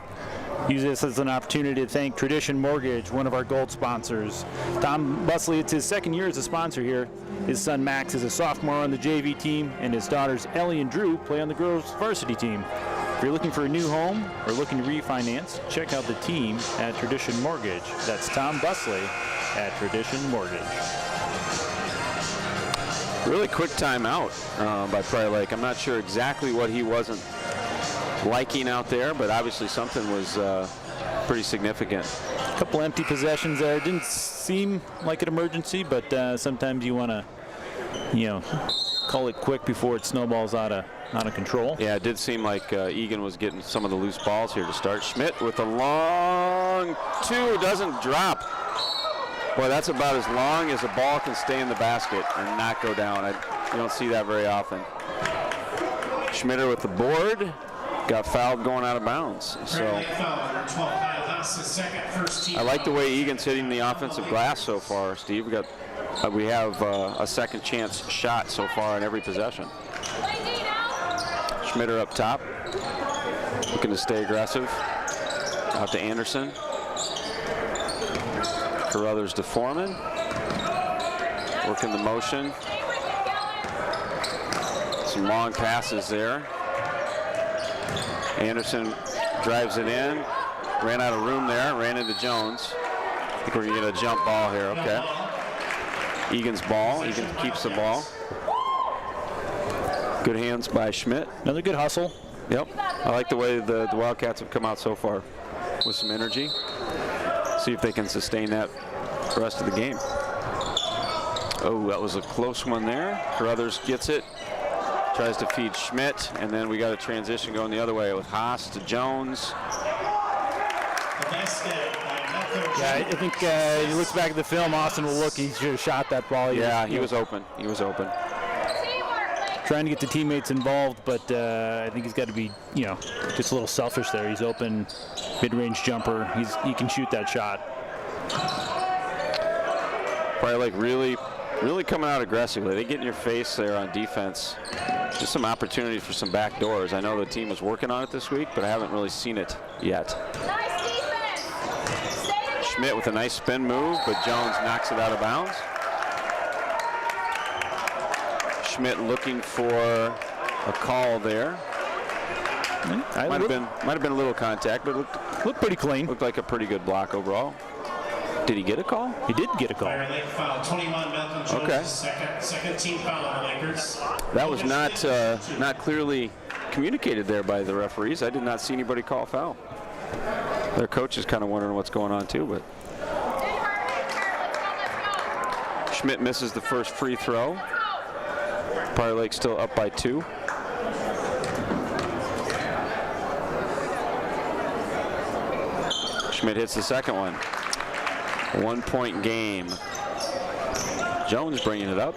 Use this as an opportunity to thank Tradition Mortgage, one of our gold sponsors. Tom Busley, it's his second year as a sponsor here. His son Max is a sophomore on the JV team, and his daughters Ellie and Drew play on the girls varsity team. If you're looking for a new home or looking to refinance, check out the team at Tradition Mortgage. That's Tom Busley at Tradition Mortgage. Really quick timeout by Prior Lake. I'm not sure exactly what he wasn't liking out there, but obviously something was pretty significant. A couple empty possessions there. It didn't seem like an emergency, but sometimes you want to, call it quick before it snowballs out of control. Yeah, it did seem like Eagan was getting some of the loose balls here to start. Schmidt with a long 2, doesn't drop. Boy, that's about as long as a ball can stay in the basket and not go down. You don't see that very often. Schmitter with the board. Got fouled going out of bounds. So I like the way Eagan's hitting the offensive glass so far, Steve. We have a second chance shot so far in every possession. Schmitter up top, looking to stay aggressive. Out to Anderson. Carruthers to Foreman. Working the motion. Some long passes there. Anderson drives it in. Ran out of room there. Ran into Jones. I think we're going to get a jump ball here. Okay. Eagan's ball. Eagan keeps the ball. Good hands by Schmidt. Another good hustle. Yep. I like the way the Wildcats have come out so far with some energy. See if they can sustain that the rest of the game. Oh, that was a close one there. Carruthers gets it. Tries to feed Schmidt, and then we got a transition going the other way with Haas to Jones. Yeah, I think he looks back at the film. Austin will look. He should have shot that ball. He was open. He was open. Trying to get the teammates involved, but I think he's got to be, just a little selfish there. He's open, mid-range jumper. He can shoot that shot. Prior Lake really really coming out aggressively. They get in your face there on defense. Just some opportunity for some back doors. I know the team was working on it this week, but I haven't really seen it yet. Schmidt with a nice spin move, but Jones knocks it out of bounds. Schmidt looking for a call there. Might have been a little contact, but looked pretty clean. Looked like a pretty good block overall. Did he get a call? He did get a call. Fire Lake foul. 21, Malcolm Jones. Okay. Second team foul on the Lakers. That was not clearly communicated there by the referees. I did not see anybody call foul. Their coach is kind of wondering what's going on too, but Schmidt misses the first free throw. Prior Lake still up by 2. Schmidt hits the second one. 1-point game. Jones bringing it up.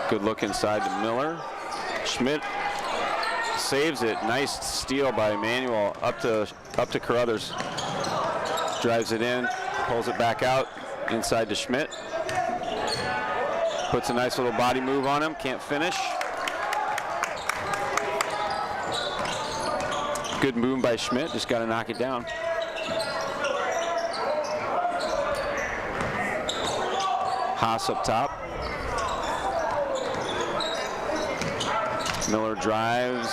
Good look inside to Miller. Schmidt saves it. Nice steal by Emmanuel up to Carruthers. Drives it in, pulls it back out inside to Schmidt. Puts a nice little body move on him. Can't finish. Good move by Schmidt, just got to knock it down. Haas up top. Miller drives.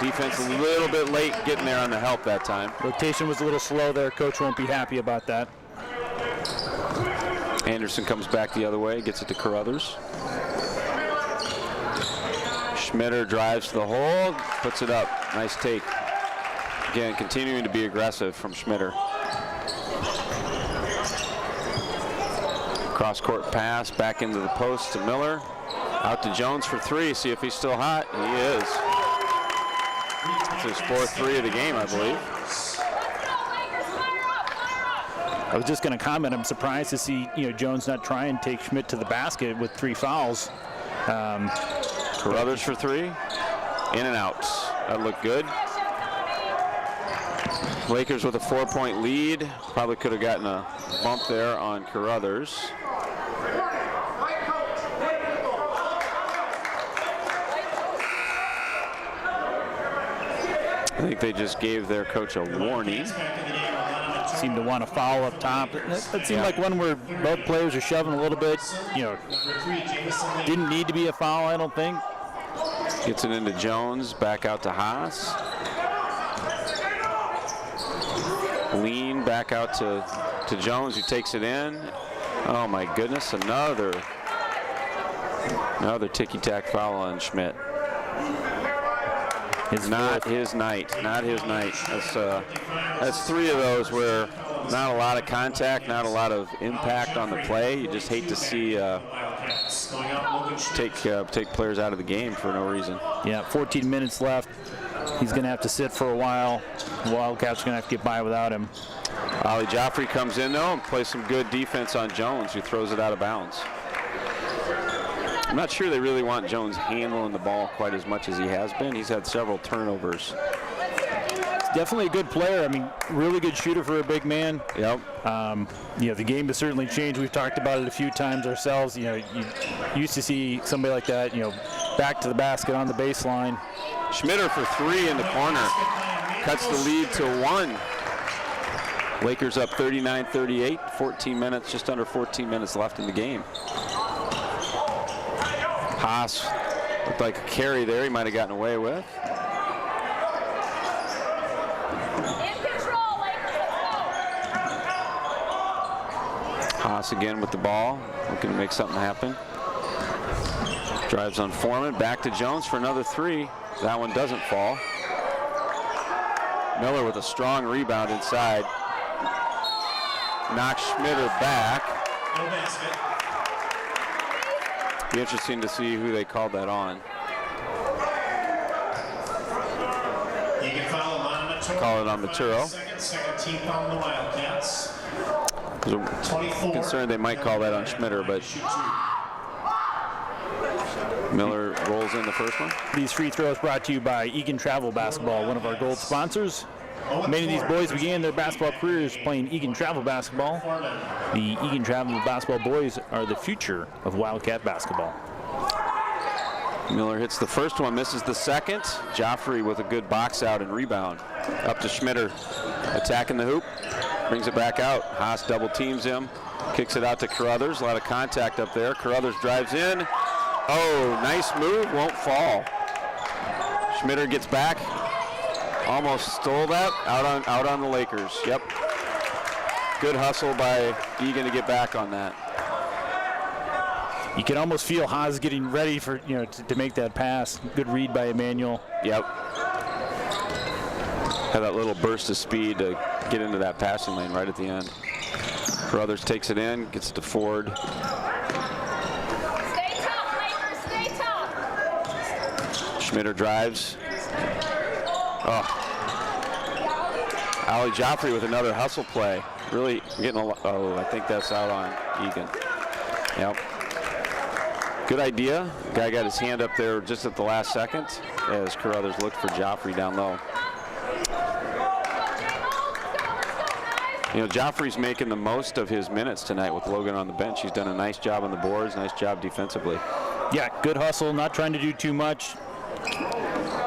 Defense a little bit late getting there on the help that time. Rotation was a little slow there. Coach won't be happy about that. Anderson comes back the other way, gets it to Carruthers. Schmitter drives to the hole, puts it up. Nice take. Again, continuing to be aggressive from Schmitter. Cross-court pass back into the post to Miller. Out to Jones for 3. See if he's still hot. He is. It's his 4th 3 of the game, I believe. I was just going to comment. I'm surprised to see Jones not try and take Schmidt to the basket with 3 fouls. Carruthers for 3. In and out. That looked good. Lakers with a 4-point lead. Probably could have gotten a bump there on Carruthers. I think they just gave their coach a warning. Seemed to want to foul up top. That seemed like one where both players are shoving a little bit. Didn't need to be a foul, I don't think. Gets it into Jones, back out to Haas. Lean back out to Jones, who takes it in. Oh my goodness, another ticky-tack foul on Schmidt. Not his night. That's 3 of those where not a lot of contact, not a lot of impact on the play. You just hate to see take players out of the game for no reason. Yeah, 14 minutes left. He's going to have to sit for a while. The Wildcats are going to have to get by without him. Ali Joffrey comes in though and plays some good defense on Jones, who throws it out of bounds. I'm not sure they really want Jones handling the ball quite as much as he has been. He's had several turnovers. He's definitely a good player. I mean, really good shooter for a big man. Yep. The game has certainly changed. We've talked about it a few times ourselves. You used to see somebody like that, back to the basket on the baseline. Schmitter for 3 in the corner. Cuts the lead to 1. Lakers up 39-38. 14 minutes, just under 14 minutes left in the game. Haas looked like a carry there he might have gotten away with. Haas again with the ball, looking to make something happen. Drives on Foreman, back to Jones for another 3. That one doesn't fall. Miller with a strong rebound inside. Knocks Schmitter back. No basket. Be interesting to see who they called that on. Eagan foul on Maturo. Call it on Maturo. Second team foul on the Wildcats. There's a concern they might call that on Schmitter, but Miller rolls in the first one. These free throws brought to you by Eagan Travel Basketball, one of our gold sponsors. Many of these boys began their basketball careers playing Eagan travel basketball. The Eagan travel basketball boys are the future of Wildcat basketball. Miller hits the first one, misses the second. Joffrey with a good box out and rebound. Up to Schmitter, attacking the hoop, brings it back out. Haas double teams him, kicks it out to Carruthers. A lot of contact up there. Carruthers drives in. Oh, nice move, won't fall. Schmitter gets back, almost stole that. Out on the Lakers. Yep. Good hustle by Eagan to get back on that. You can almost feel Haas getting ready for, to make that pass. Good read by Emmanuel. Yep. Had that little burst of speed to get into that passing lane right at the end. Carruthers takes it in, gets it to Ford. Stay tough, Lakers, stay tough. Schmitter drives. Oh. Ali Joffrey with another hustle play. Really getting a lot. Oh, I think that's out on Eagan. Yep. Good idea. Guy got his hand up there just at the last second as Carruthers looked for Joffrey down low. Joffrey's making the most of his minutes tonight with Logan on the bench. He's done a nice job on the boards, nice job defensively. Yeah, good hustle, not trying to do too much.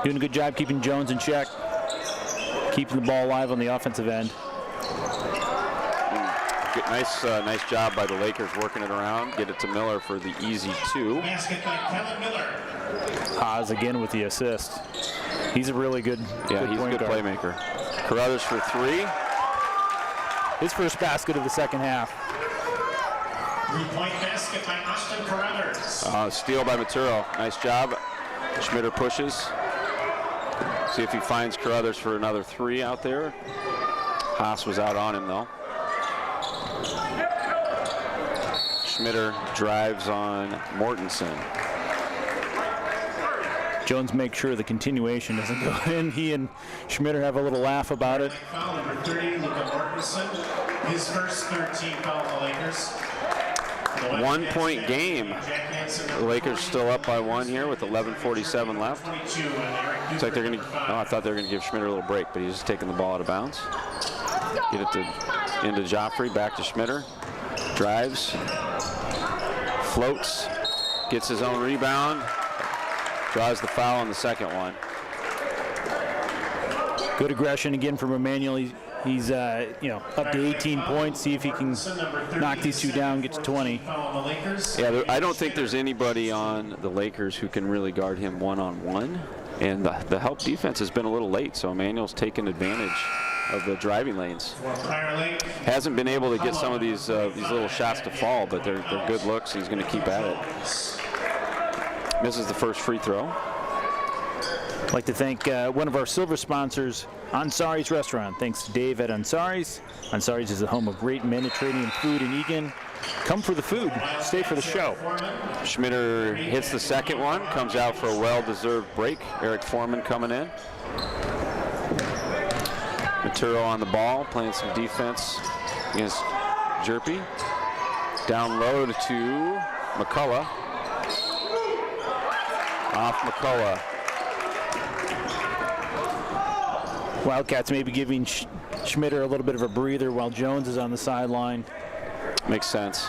Doing a good job keeping Jones in check, keeping the ball alive on the offensive end. Nice job by the Lakers working it around. Get it to Miller for the easy 2. Basket by Kellen Miller. Haas again with the assist. He's a really good, he's a good playmaker. Carruthers for 3. His first basket of the second half. 3-point basket by Austin Carruthers. Steal by Maturo. Nice job. Schmitter pushes. See if he finds Carruthers for another 3 out there. Haas was out on him though. Schmitter drives on Mortensen. Jones makes sure the continuation doesn't go in. He and Schmitter have a little laugh about it. Foul number 30, Luka Mortensen. His first 13 foul on the Lakers. 1 point game. The Lakers still up by 1 here with 11:47 left. Looks like they're going to, I thought they were going to give Schmitter a little break, but he's just taking the ball out of bounds. Get it into Joffrey, back to Schmitter. Drives. Floats. Gets his own rebound. Draws the foul on the second one. Good aggression again from Emmanuel. He's up to 18 points. See if he can knock these two down, get to 20. Yeah, I don't think there's anybody on the Lakers who can really guard him one-on-one. And the help defense has been a little late, so Emmanuel's taken advantage of the driving lanes. Hasn't been able to get some of these little shots to fall, but they're good looks. He's going to keep at it. Misses the first free throw. I'd like to thank one of our silver sponsors, Ansari's Restaurant. Thanks to Dave at Ansari's. Ansari's is the home of great Mediterranean food in Eagan. Come for the food, stay for the show. Schmitter hits the second one, comes out for a well-deserved break. Eric Foreman coming in. Maturo on the ball, playing some defense against Jerpy. Down low to McCullough. Off McCullough. Wildcats maybe giving Schmitter a little bit of a breather while Jones is on the sideline. Makes sense.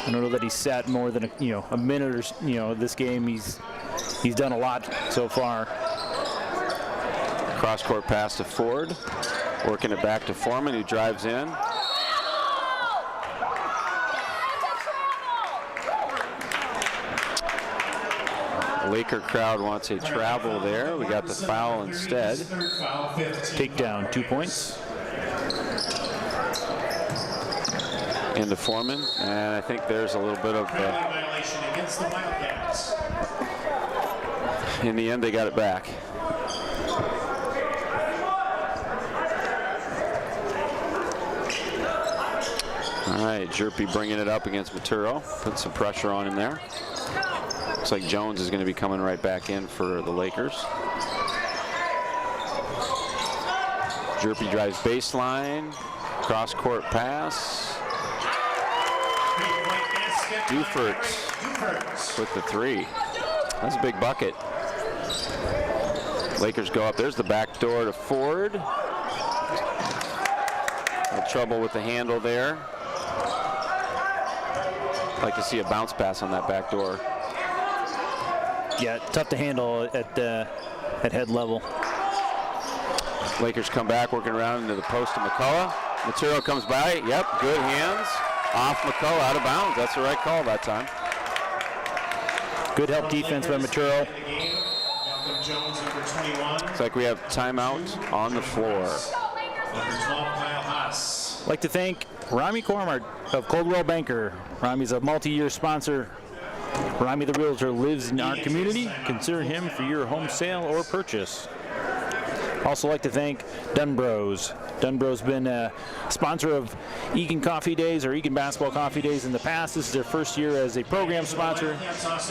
I don't know that he's sat more than a minute or this game. He's done a lot so far. Cross-court pass to Ford, working it back to Foreman, who drives in. Laker crowd wants a travel there. We got the foul instead. Takedown, 2 points. Into Foreman, and I think there's a little bit of violation against the Wildcats. In the end, they got it back. All right, Jerpy bringing it up against Maturo, put some pressure on him there. Looks like Jones is going to be coming right back in for the Lakers. Jerpy drives baseline, cross-court pass. Dufert with the 3. That's a big bucket. Lakers go up. There's the back door to Ford. No trouble with the handle there. Like to see a bounce pass on that back door. Yeah, tough to handle at head level. Lakers come back, working around into the post to McCullough. Material comes by. Yep, good hands. Off McCullough, out of bounds. That's the right call that time. Good help defense by Maturo. Looks like we have timeout on the floor. I'd like to thank Rami Cormart of Coldwell Banker. Rami's a multi-year sponsor. Rami the Realtor lives in our community. Consider him for your home sale or purchase. Also like to thank Dunbros. Dunbros been a sponsor of Eagan Coffee Days or Eagan Basketball Coffee Days in the past. This is their first year as a program sponsor.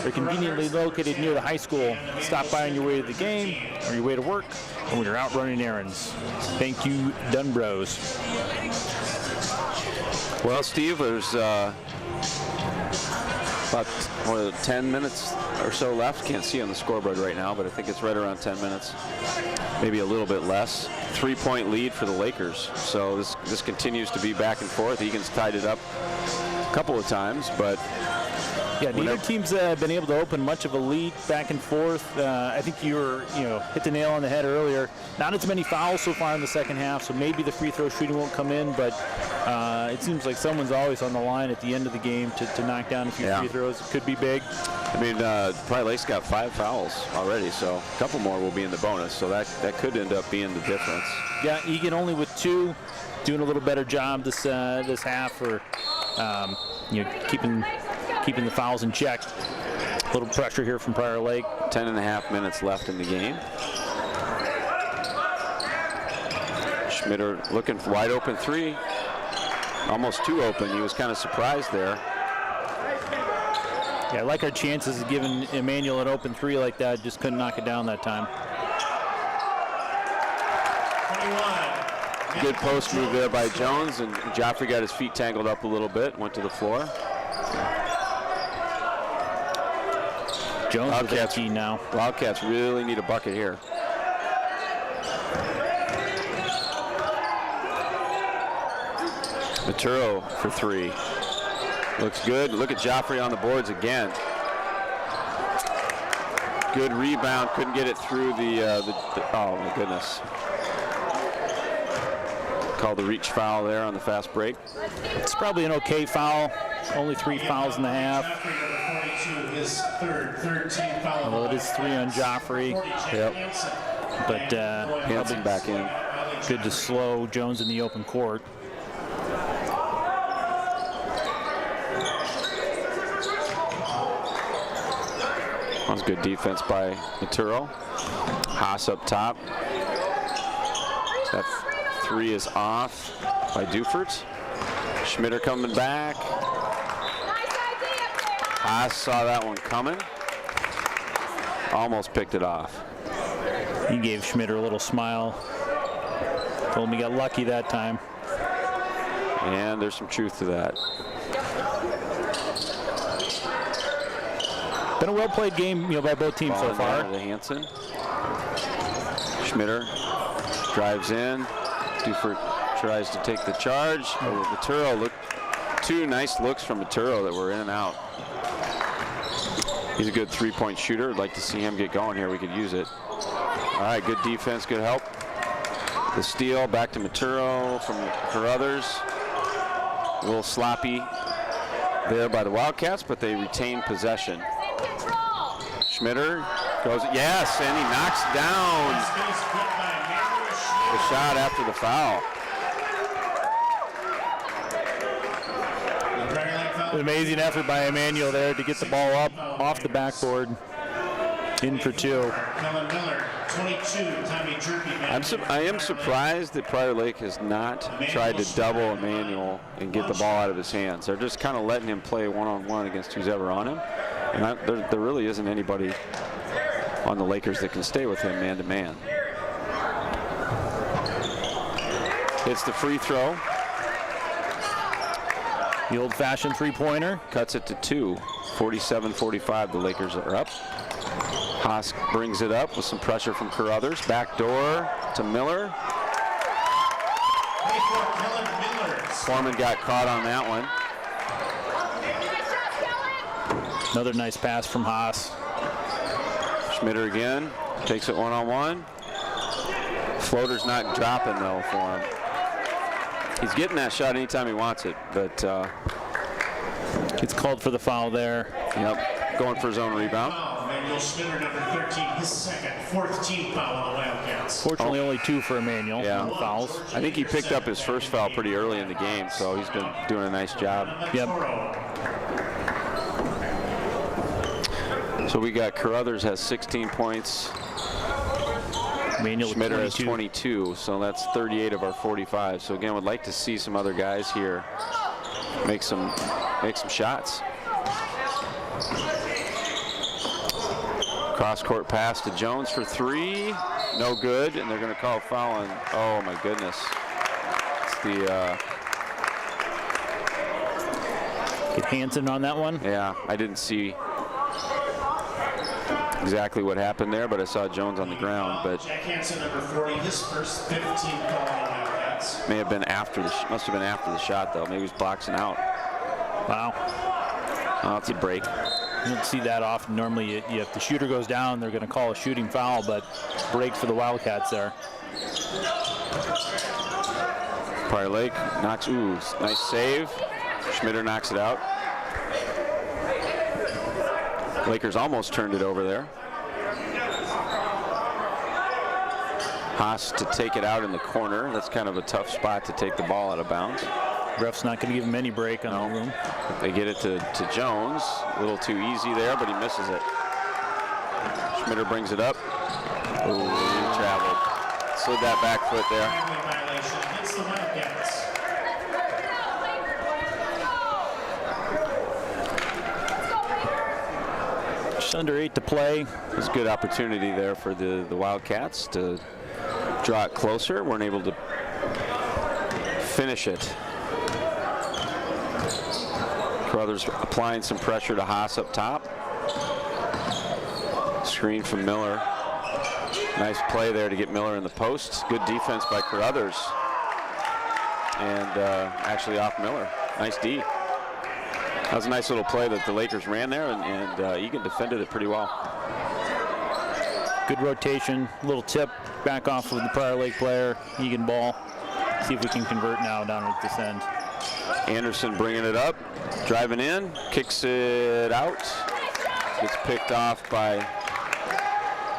They're conveniently located near the high school. Stop by on your way to the game or your way to work or when you're out running errands. Thank you, Dunbros. Well, Steve, there's about 10 minutes or so left. Can't see on the scoreboard right now, but I think it's right around 10 minutes, maybe a little bit less. 3-point lead for the Lakers. So this continues to be back and forth. Egan's tied it up a couple of times, but yeah, neither team's been able to open much of a lead back and forth. I think you hit the nail on the head earlier. Not as many fouls so far in the second half, so maybe the free throw shooting won't come in, but it seems like someone's always on the line at the end of the game to knock down a few free throws. It could be big. I mean, probably Lake's got 5 fouls already, so a couple more will be in the bonus, so that could end up being the difference. Yeah, Egan only with 2, doing a little better job this half for keeping the fouls in check. A little pressure here from Prior Lake. 10.5 minutes left in the game. Schmitter looking for wide open 3. Almost 2 open. He was kind of surprised there. Yeah, I like our chances of giving Emmanuel an open 3 like that. Just couldn't knock it down that time. Good post move there by Jones, and Joffrey got his feet tangled up a little bit, went to the floor. Jones with 18 now. Wildcats really need a bucket here. Maturo for 3. Looks good. Look at Joffrey on the boards again. Good rebound. Couldn't get it through the oh my goodness. Called the reach foul there on the fast break. It's probably an okay foul. Only 3 fouls in the half. Although it is 3 on Joffrey. Yep. But Hansen back in. Good to slow Jones in the open court. That was good defense by Maturo. Haas up top. That 3 is off by Dufert. Schmitter coming back. Haas saw that one coming. Almost picked it off. He gave Schmitter a little smile. Told him he got lucky that time. And there's some truth to that. Been a well-played game, by both teams so far. To Hansen. Schmitter drives in. Dufert tries to take the charge. Maturo, 2 nice looks from Maturo that were in and out. He's a good 3-point shooter. I'd like to see him get going here. We could use it. All right, good defense, good help. The steal back to Maturo from Carruthers. A little sloppy there by the Wildcats, but they retain possession. Schmitter goes, yes, and he knocks down the shot after the foul. An amazing effort by Emmanuel there to get the ball up off the backboard. In for 2. I am surprised that Prior Lake has not tried to double Emmanuel and get the ball out of his hands. They're just kind of letting him play one-on-one against who's ever on him. And there really isn't anybody on the Lakers that can stay with him man-to-man. It's the free throw. The old-fashioned 3-pointer. Cuts it to 2. 47-45, the Lakers are up. Haas brings it up with some pressure from Carruthers. Back door to Miller. Foreman got caught on that one. Another nice pass from Haas. Schmitter again, takes it one-on-one. Floater's not dropping though for him. He's getting that shot anytime he wants it, but Gets called for the foul there. Yep, going for his own rebound. Emmanuel Schmitter, number 13, his second, fourth team foul on the Wildcats. Fortunately, only 2 for Emmanuel on the fouls. I think he picked up his first foul pretty early in the game, so he's been doing a nice job. Yep. So we got Carruthers has 16 points. Emmanuel Schmitter has 22. 22, so that's 38 of our 45. So again, would like to see some other guys here make some shots. Cross-court pass to Jones for 3, no good, and they're going to call a foul on. Oh my goodness! It's the. Get Hansen on that one. Yeah, I didn't see exactly what happened there, but I saw Jones on the ground. But Jack Hansen, number 40, his first 15 call on the Wildcats. may have been after the must have been after the shot though. Maybe he was boxing out. Wow. Oh, it's a break. You don't see that often. Normally, if the shooter goes down, they're going to call a shooting foul, but break for the Wildcats there. Prior Lake knocks. Ooh, nice save. Schmitter knocks it out. Lakers almost turned it over there. Haas to take it out in the corner. That's kind of a tough spot to take the ball out of bounds. Ref's not going to give him any break on the room. They get it to Jones. A little too easy there, but he misses it. Schmitter brings it up. Ooh, he traveled. Slid that back foot there. Violation against the Wildcats. Just under 8 to play. It's a good opportunity there for the Wildcats to draw it closer. Weren't able to finish it. Carruthers applying some pressure to Haas up top. Screen from Miller. Nice play there to get Miller in the post. Good defense by Carruthers. And actually off Miller. Nice D. That was a nice little play that the Lakers ran there, and Eagan defended it pretty well. Good rotation. Little tip back off of the Prior Lake player. Eagan ball. See if we can convert now down at this end. Anderson bringing it up, driving in, kicks it out, gets picked off by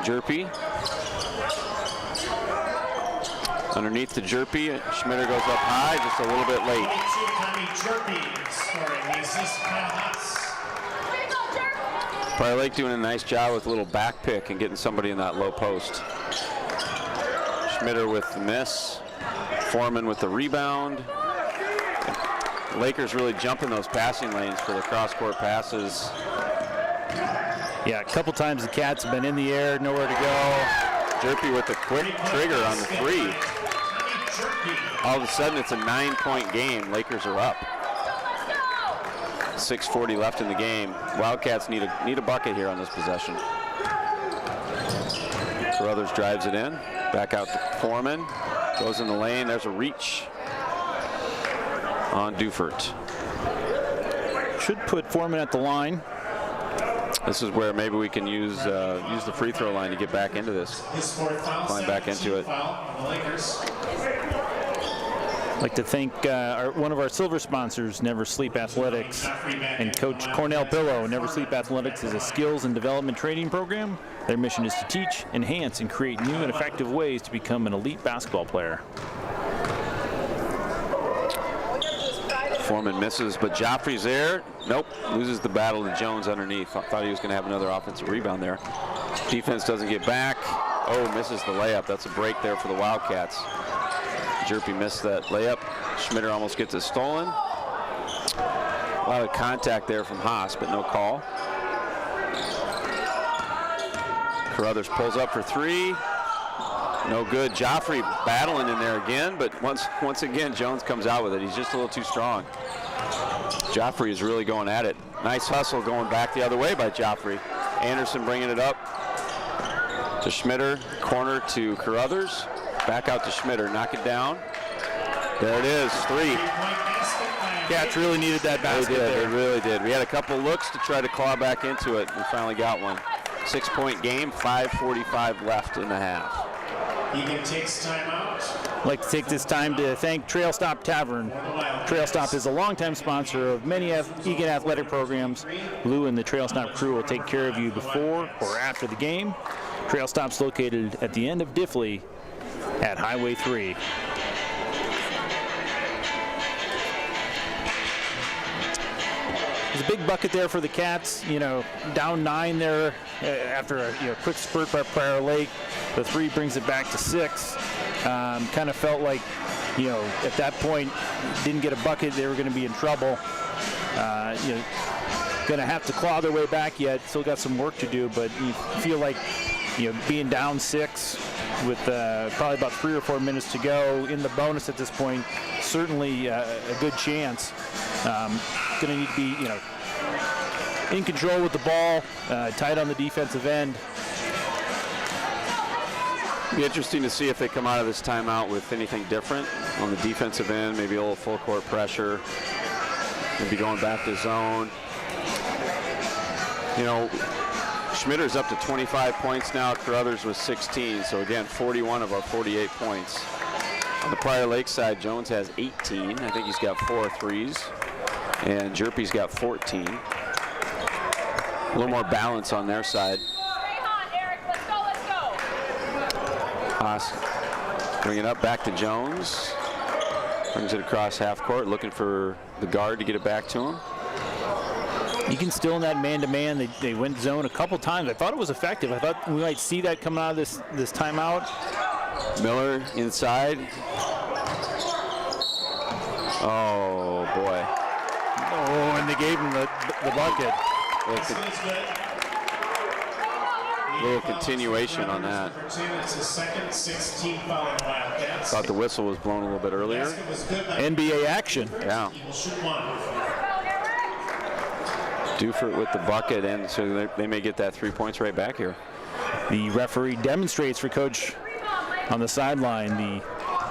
Jerpy. Underneath to Jerpy, Schmitter goes up high, just a little bit late. Jerpy scoring the assist by Haas. Prior Lake doing a nice job with a little back pick and getting somebody in that low post. Schmitter with the miss, Foreman with the rebound. Lakers really jumping those passing lanes for the cross-court passes. Yeah, a couple times the Cats have been in the air, nowhere to go. Jerpy with the quick trigger on the 3. All of a sudden, it's a 9-point game. Lakers are up. 6:40 left in the game. Wildcats need a bucket here on this possession. Carruthers drives it in. Back out to Foreman. Goes in the lane. There's a reach on Dufert. Should put Foreman at the line. This is where maybe we can use the free throw line to get back into this. His fourth foul, Climb back into it. foul on the Lakers. I'd like to thank one of our silver sponsors, Never Sleep Athletics, and Coach Cornell Pillow. Never Sleep Athletics is a skills and development training program. Their mission is to teach, enhance, and create new and effective ways to become an elite basketball player. Foreman misses, but Joffrey's there. Nope, loses the battle to Jones underneath. Thought he was going to have another offensive rebound there. Defense doesn't get back. Oh, misses the layup. That's a break there for the Wildcats. Jerpy missed that layup. Schmitter almost gets it stolen. A lot of contact there from Haas, but no call. Carruthers pulls up for 3. No good. Joffrey battling in there again, but once again, Jones comes out with it. He's just a little too strong. Joffrey is really going at it. Nice hustle going back the other way by Joffrey. Anderson bringing it up. To Schmitter, corner to Carruthers. Back out to Schmitter, knock it down. There it is, 3. Cats really needed that basket They did, there. they really did. We had a couple looks to try to claw back into it. We finally got one. 6-point game, 5:45 left in the half. Eagan takes timeout. I'd like to take this time to thank Trail Stop Tavern. Trail Stop is a longtime sponsor of many Eagan athletic programs. Lou and the Trail Stop crew will take care of you before or after the game. Trail Stop's located at the end of Diffley at Highway 3. There's a big bucket there for the Cats, down 9 there after a quick spurt by Prior Lake. The 3 brings it back to 6. Kind of felt like, at that point, didn't get a bucket, they were going to be in trouble. Going to have to claw their way back yet. Still got some work to do, but you feel like, being down 6 with probably about 3 or 4 minutes to go in the bonus at this point, certainly a good chance. Going to need to be, in control with the ball, tight on the defensive end. Be interesting to see if they come out of this timeout with anything different on the defensive end, maybe a little full court pressure, maybe going back to zone. Schmitter's up to 25 points now. Carruthers was 16, so again, 41 of our 48 points. On the Prior Lake side, Jones has 18. I think he's got 4 threes, and Jerpy's got 14. A little more balance on their side. Haas bring it up back to Jones. Brings it across half court, looking for the guard to get it back to him. Eagan still in that man-to-man. They went zone a couple times. I thought it was effective. I thought we might see that coming out of this timeout. Miller inside. Oh, boy. Oh, and they gave him the bucket. Little continuation on that. It's his second 16th foul on the Wildcats. Thought the whistle was blown a little bit earlier. Basket was good by NBA action. Yeah. He will shoot 1. Dufert with the bucket, and so they may get that 3 points right back here. The referee demonstrates for Coach on the sideline the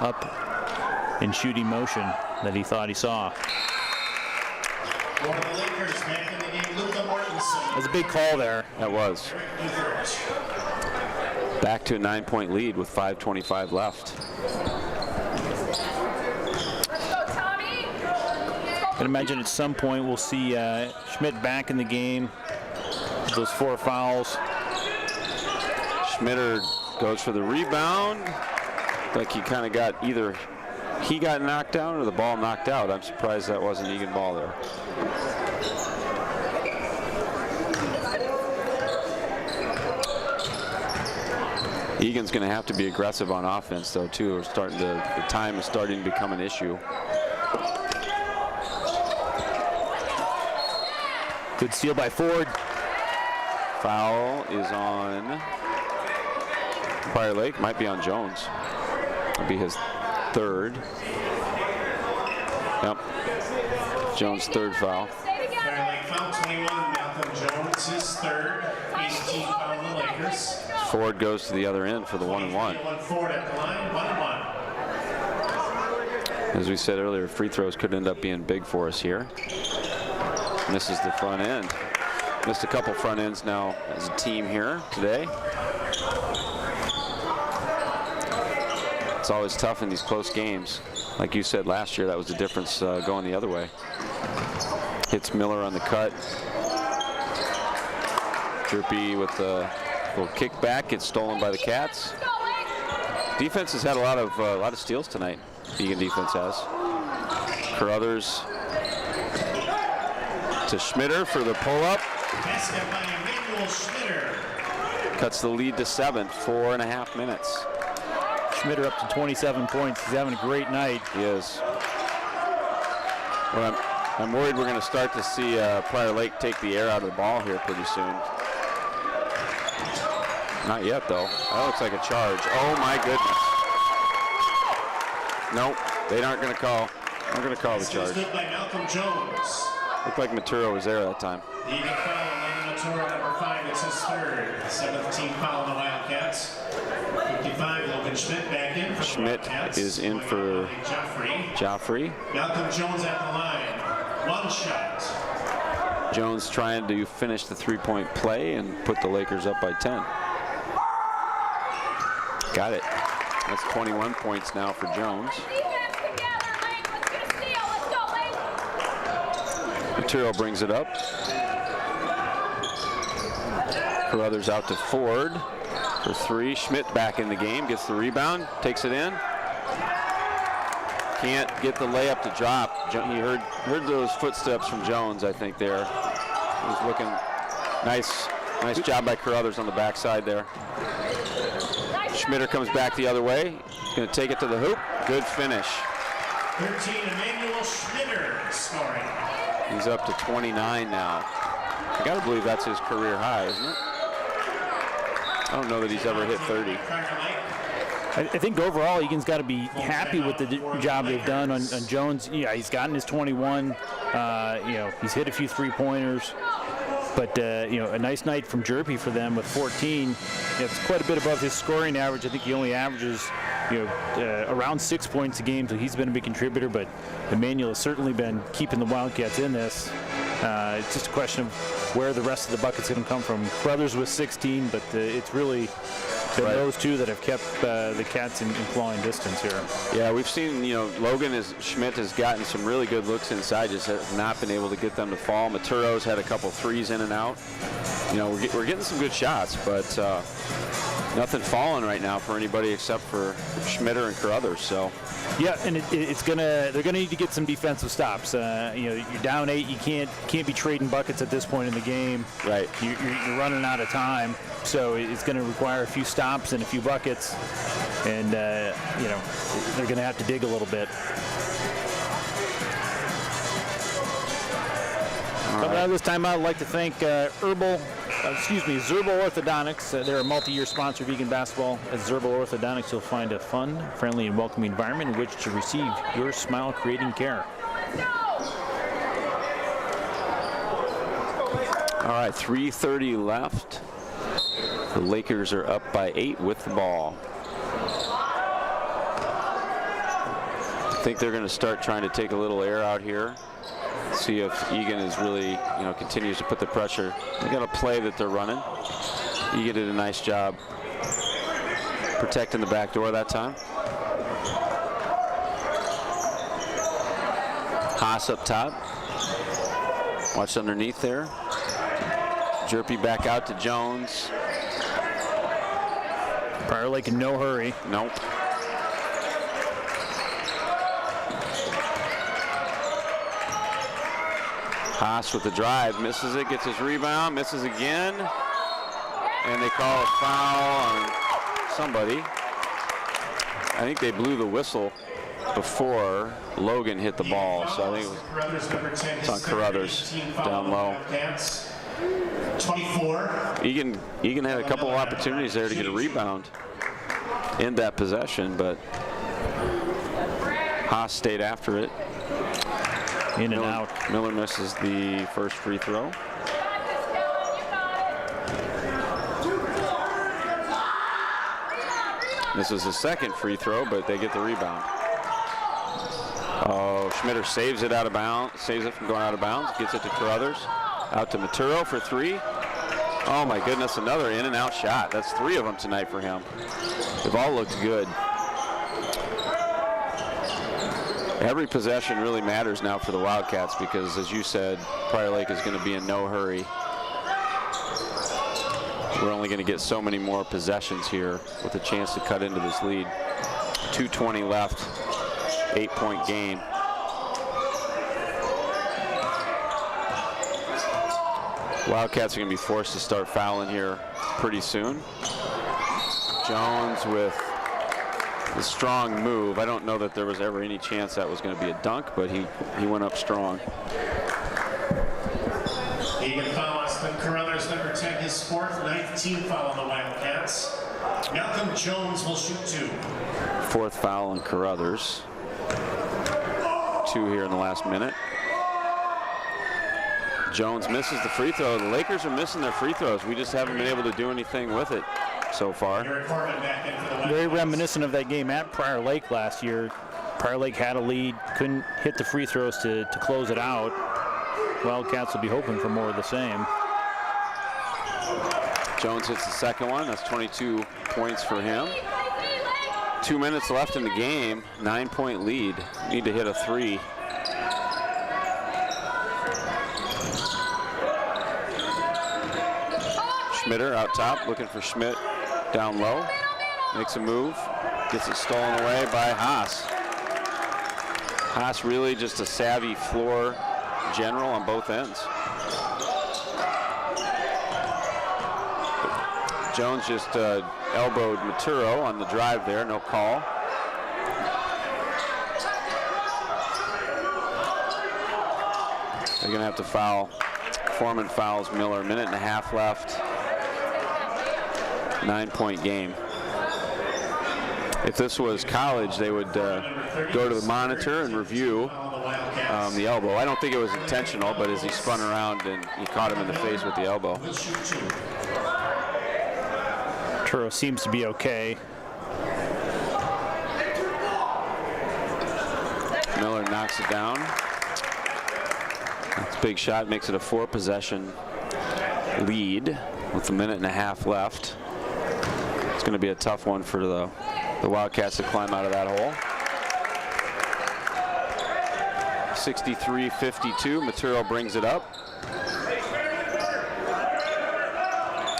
up and shooting motion that he thought he saw. For the Lakers, back in the game, Luka Mortensen. That's a big call there. That was. Back to a 9-point lead with 5:25 left. I can imagine at some point we'll see Schmidt back in the game. Those 4 fouls. Schmitter goes for the rebound. Like he kind of got either he got knocked down or the ball knocked out. I'm surprised that wasn't Eagan ball there. Eagan's going to have to be aggressive on offense, though, too. The time is starting to become an issue. Good steal by Ford. Foul is on Prior Lake. Might be on Jones. It'll be his 3rd. Yep. Jones' 3rd foul. Prior Lake foul 21, Malcolm Jones, his 3rd. 18th foul on the Lakers. Ford goes to the other end for the 1-and-1. Ford at the line, 1-1. As we said earlier, free throws could end up being big for us here. Misses the front end. Missed a couple front ends now as a team here today. It's always tough in these close games. Like you said last year, that was the difference going the other way. Hits Miller on the cut. Jerpy with the little kickback, gets stolen by the Cats. Defense has had a lot of steals tonight. Eagan defense has. Carruthers to Schmitter for the pull-up. Basket by Emmanuel Schmitter. Cuts the lead to 7, 4.5 minutes. Schmitter up to 27 points. He's having a great night. He is. Well, I'm worried we're going to start to see Prior Lake take the air out of the ball here pretty soon. Not yet, though. That looks like a charge. Oh, my goodness. Nope, they aren't going to call. They're going to call the charge. Good by Malcolm Jones. Looked like Maturo was there that time. Eagan foul, Arturo, number 5. It's his third. 7th team foul on the Wildcats. 55, Logan Schmidt back in for Schmidt the Wildcats. is in for Joffrey. Malcolm Jones at the line. One shot. Jones trying to finish the three-point play and put the Lakers up by 10. Got it. That's 21 points now for Jones. Material brings it up. Carruthers out to Ford for 3. Schmidt back in the game, gets the rebound, takes it in. Can't get the layup to drop. He heard those footsteps from Jones, I think, there. He was looking nice job by Carruthers on the backside there. Schmitter comes back the other way. Going to take it to the hoop. Good finish. 13, Emmanuel Schmitter scoring. He's up to 29 now. I got to believe that's his career high, isn't it? I don't know that he's ever hit 30. I think overall, Egan's got to be happy with the job they've done on Jones. Yeah, he's gotten his 21. He's hit a few three-pointers. But, a nice night from Jerpy for them with 14. It's quite a bit above his scoring average. I think he only averages, around 6 points a game, so he's been a big contributor. But Emmanuel has certainly been keeping the Wildcats in this. It's just a question of where the rest of the bucket's going to come from. Crothers with 16, but it's really been those two that have kept the Cats in clawing distance here. Yeah, we've seen, Schmidt has gotten some really good looks inside, just has not been able to get them to fall. Maturo's had a couple threes in and out. We're getting some good shots, but nothing falling right now for anybody except for Schmitter and Carruthers. So. Yeah, and they're gonna need to get some defensive stops. You're down 8. You can't be trading buckets at this point in the game. Right. You're running out of time, so it's going to require a few stops and a few buckets, and they're going to have to dig a little bit. Coming out of this timeout, I'd like to thank Zerbo Orthodontics. They're a multi-year sponsor of Eagan basketball. At Zerbo Orthodontics, you'll find a fun, friendly, and welcoming environment in which to receive your smile-creating care. All right, 3:30 left. The Lakers are up by 8 with the ball. I think they're going to start trying to take a little air out here. See if Eagan is really, continues to put the pressure. They got a play that they're running. Eagan did a nice job protecting the back door that time. Haas up top. Watch underneath there. Jerpy back out to Jones. Prior Lake in no hurry. Nope. Haas with the drive, misses it, gets his rebound, misses again, and they call a foul on somebody. I think they blew the whistle before Logan hit the ball, so I think it's on Carruthers down low. 24. Eagan had a couple of opportunities there to get a rebound in that possession, but Haas stayed after it. In and out. Miller misses the first free throw. This is the second free throw, but they get the rebound. Oh, Schmitter saves it out of bounds, saves it from going out of bounds, gets it to Carruthers. Out to Maturo for 3. Oh my goodness, another in and out shot. That's 3 of them tonight for him. They've all looked good. Every possession really matters now for the Wildcats because, as you said, Prior Lake is going to be in no hurry. We're only going to get so many more possessions here with a chance to cut into this lead. 2:20 left, 8-point game. Wildcats are going to be forced to start fouling here pretty soon. Jones with the strong move. I don't know that there was ever any chance that was going to be a dunk, but he went up strong. Eagan foul on Carruthers, number 10, his 4th, 9th team foul on the Wildcats. Malcolm Jones will shoot 2. 4th foul on Carruthers. 2 here in the last minute. Jones misses the free throw. The Lakers are missing their free throws. We just haven't been able to do anything with it so far. Very reminiscent of that game at Prior Lake last year. Prior Lake had a lead, couldn't hit the free throws to close it out. Wildcats will be hoping for more of the same. Jones hits the second one. That's 22 points for him. 2 minutes left in the game. 9-point lead. Need to hit a three. Schmitter out top, looking for Schmidt down low. Makes a move. Gets it stolen away by Haas. Haas really just a savvy floor general on both ends. Jones just elbowed Maturo on the drive there, no call. They're gonna have to foul. Foreman fouls Miller, minute and a half left. 9-point game. If this was college, they would go to the monitor and review the elbow. I don't think it was intentional, but as he spun around and he caught him in the face with the elbow. Turo seems to be okay. Miller knocks it down. That's a big shot, makes it a 4-possession lead with a minute and a half left. It's going to be a tough one for the Wildcats to climb out of that hole. 63-52, Maturo brings it up.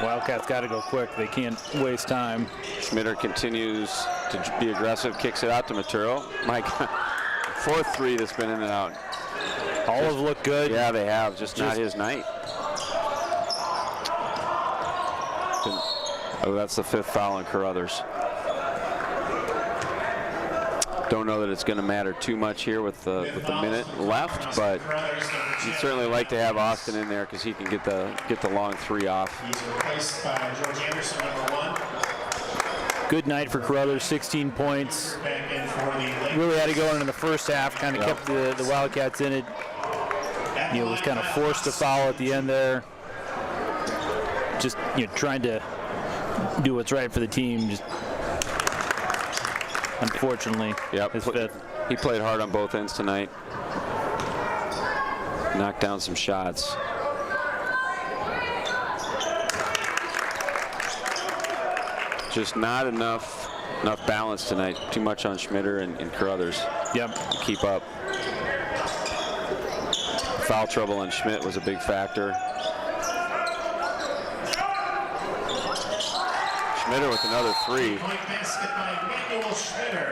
Wildcats got to go quick. They can't waste time. Schmitter continues to be aggressive, kicks it out to Maturo. My God, 4th three that's been in and out. All have looked good. Yeah, they have, just not his night. Oh, that's the 5th foul on Carruthers. Don't know that it's going to matter too much here with the minute left, but you'd certainly like to have Austin in there because he can get the long three off. He's replaced by George Anderson, number 1. Good night for Carruthers, 16 points. Back in for the Lakers. Really had to go in the first half, kind of kept the Wildcats in it. Was kind of forced to foul at the end there. Just trying to do what's right for the team. Just unfortunately, his 5th. He played hard on both ends tonight. Knocked down some shots. Just not enough balance tonight. Too much on Schmitter and Carruthers. Yep. To keep up. Foul trouble on Schmidt was a big factor. Schmitter with another three.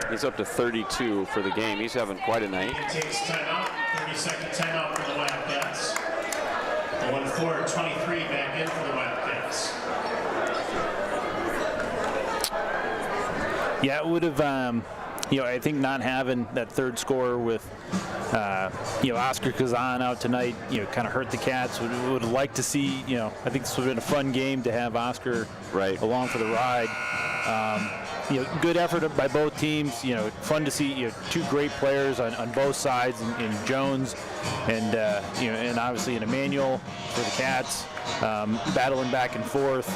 He's up to 32 for the game. He's having quite a night. He takes timeout, 30-second timeout for the Wildcats. The 1-4-23 back in for the Wildcats. Yeah, it would have, I think not having that 3rd scorer with, Oscar Kazan out tonight, kind of hurt the Cats. Would like to see, I think this would have been a fun game to have Oscar along for the ride. Good effort by both teams. Fun to see 2 great players on both sides in Jones and and obviously in Emmanuel for the Cats, battling back and forth.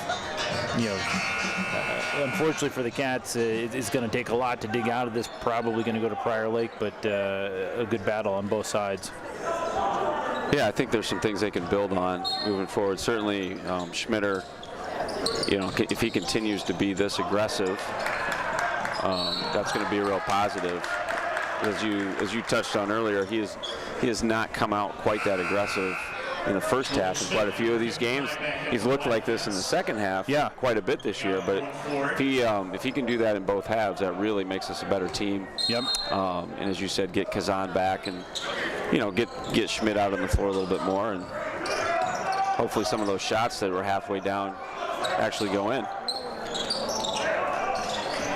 Unfortunately for the Cats, it's going to take a lot to dig out of this. Probably going to go to Prior Lake, but a good battle on both sides. Yeah, I think there's some things they can build on moving forward. Certainly, Schmitter, if he continues to be this aggressive, that's going to be a real positive. As you touched on earlier, he has not come out quite that aggressive in the first half in quite a few of these games. He's looked like this in the second half quite a bit this year, but if he can do that in both halves, that really makes us a better team. Yep. And as you said, get Kazan back and get Schmidt out on the floor a little bit more, and hopefully some of those shots that were halfway down actually go in.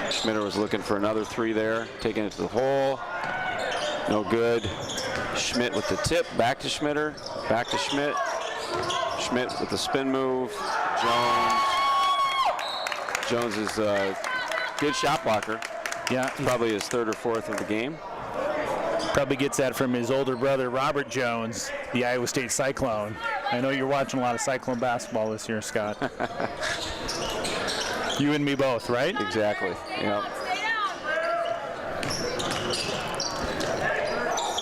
Schmitter was looking for another three there, taking it to the hole. No good. Schmidt with the tip, back to Schmitter, back to Schmidt. Schmidt with the spin move. Jones is a good shot blocker. Yeah. Probably his 3rd or 4th of the game. Probably gets that from his older brother, Robert Jones, the Iowa State Cyclone. I know you're watching a lot of Cyclone basketball this year, Scott. You and me both, right? Exactly. Yep.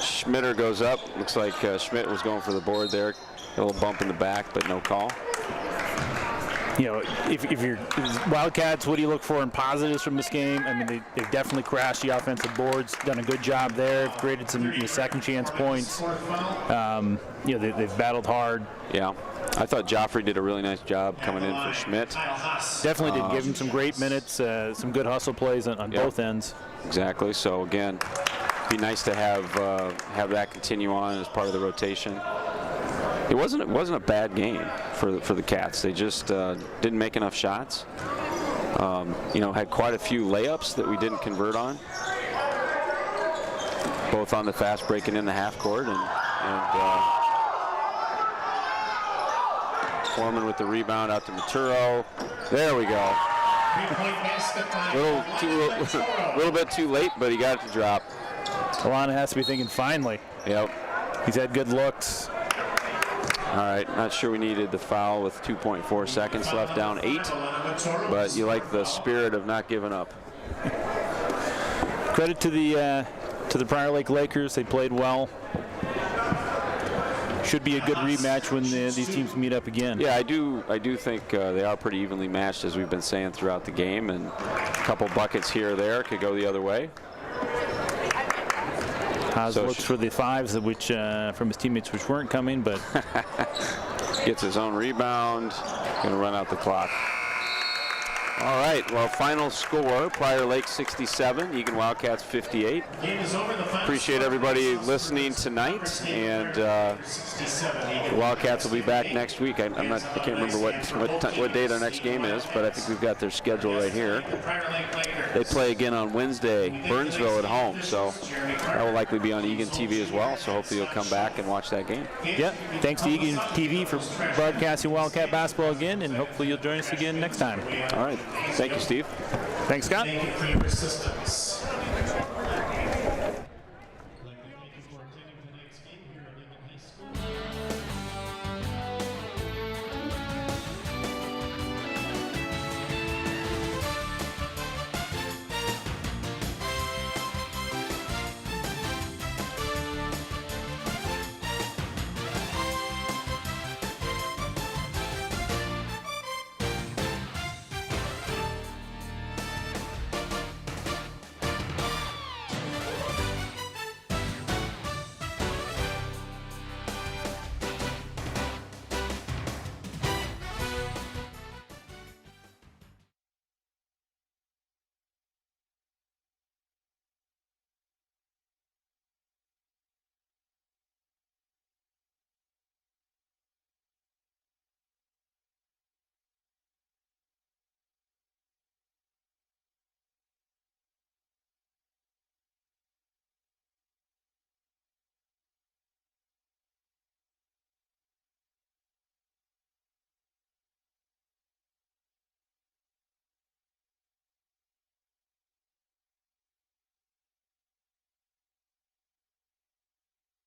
Schmitter goes up. Looks like Schmidt was going for the board there. A little bump in the back, but no call. You know, if you're Wildcats, what do you look for in positives from this game? I mean, they've definitely crashed the offensive boards, done a good job there, created some second chance points. You know, they've battled hard. Yeah. I thought Joffrey did a really nice job coming in for Schmidt. Definitely did give him some great minutes, some good hustle plays on both ends. Exactly. So again, be nice to have that continue on as part of the rotation. It wasn't a bad game for the Cats. They just didn't make enough shots. You know, had quite a few layups that we didn't convert on, both on the fast break and in the half court, and Foreman with the rebound out to Maturo. There we go. A little bit too late, but he got it to drop. Alana has to be thinking, finally. Yep. He's had good looks. All right, not sure we needed the foul with 2.4 seconds left, down 8, but you like the spirit of not giving up. Credit to the Prior Lake Lakers. They played well. Should be a good rematch when these teams meet up again. Yeah, I do think they are pretty evenly matched, as we've been saying throughout the game, and a couple buckets here or there could go the other way. Haas looks for the fives, which from his teammates, which weren't coming, but gets his own rebound. Going to run out the clock. All right, well, final score, Prior Lake 67, Eagan Wildcats 58. Appreciate everybody listening tonight, and the Wildcats will be back next week. I can't remember what day their next game is, but I think we've got their schedule right here. They play again on Wednesday, Burnsville at home, so that will likely be on Eagan TV as well, so hopefully you'll come back and watch that game. Yeah, thanks to Eagan TV for broadcasting Wildcat basketball again, and hopefully you'll join us again next time. All right. Thank you, Steve. Thanks, Scott. Thank you for your assistance.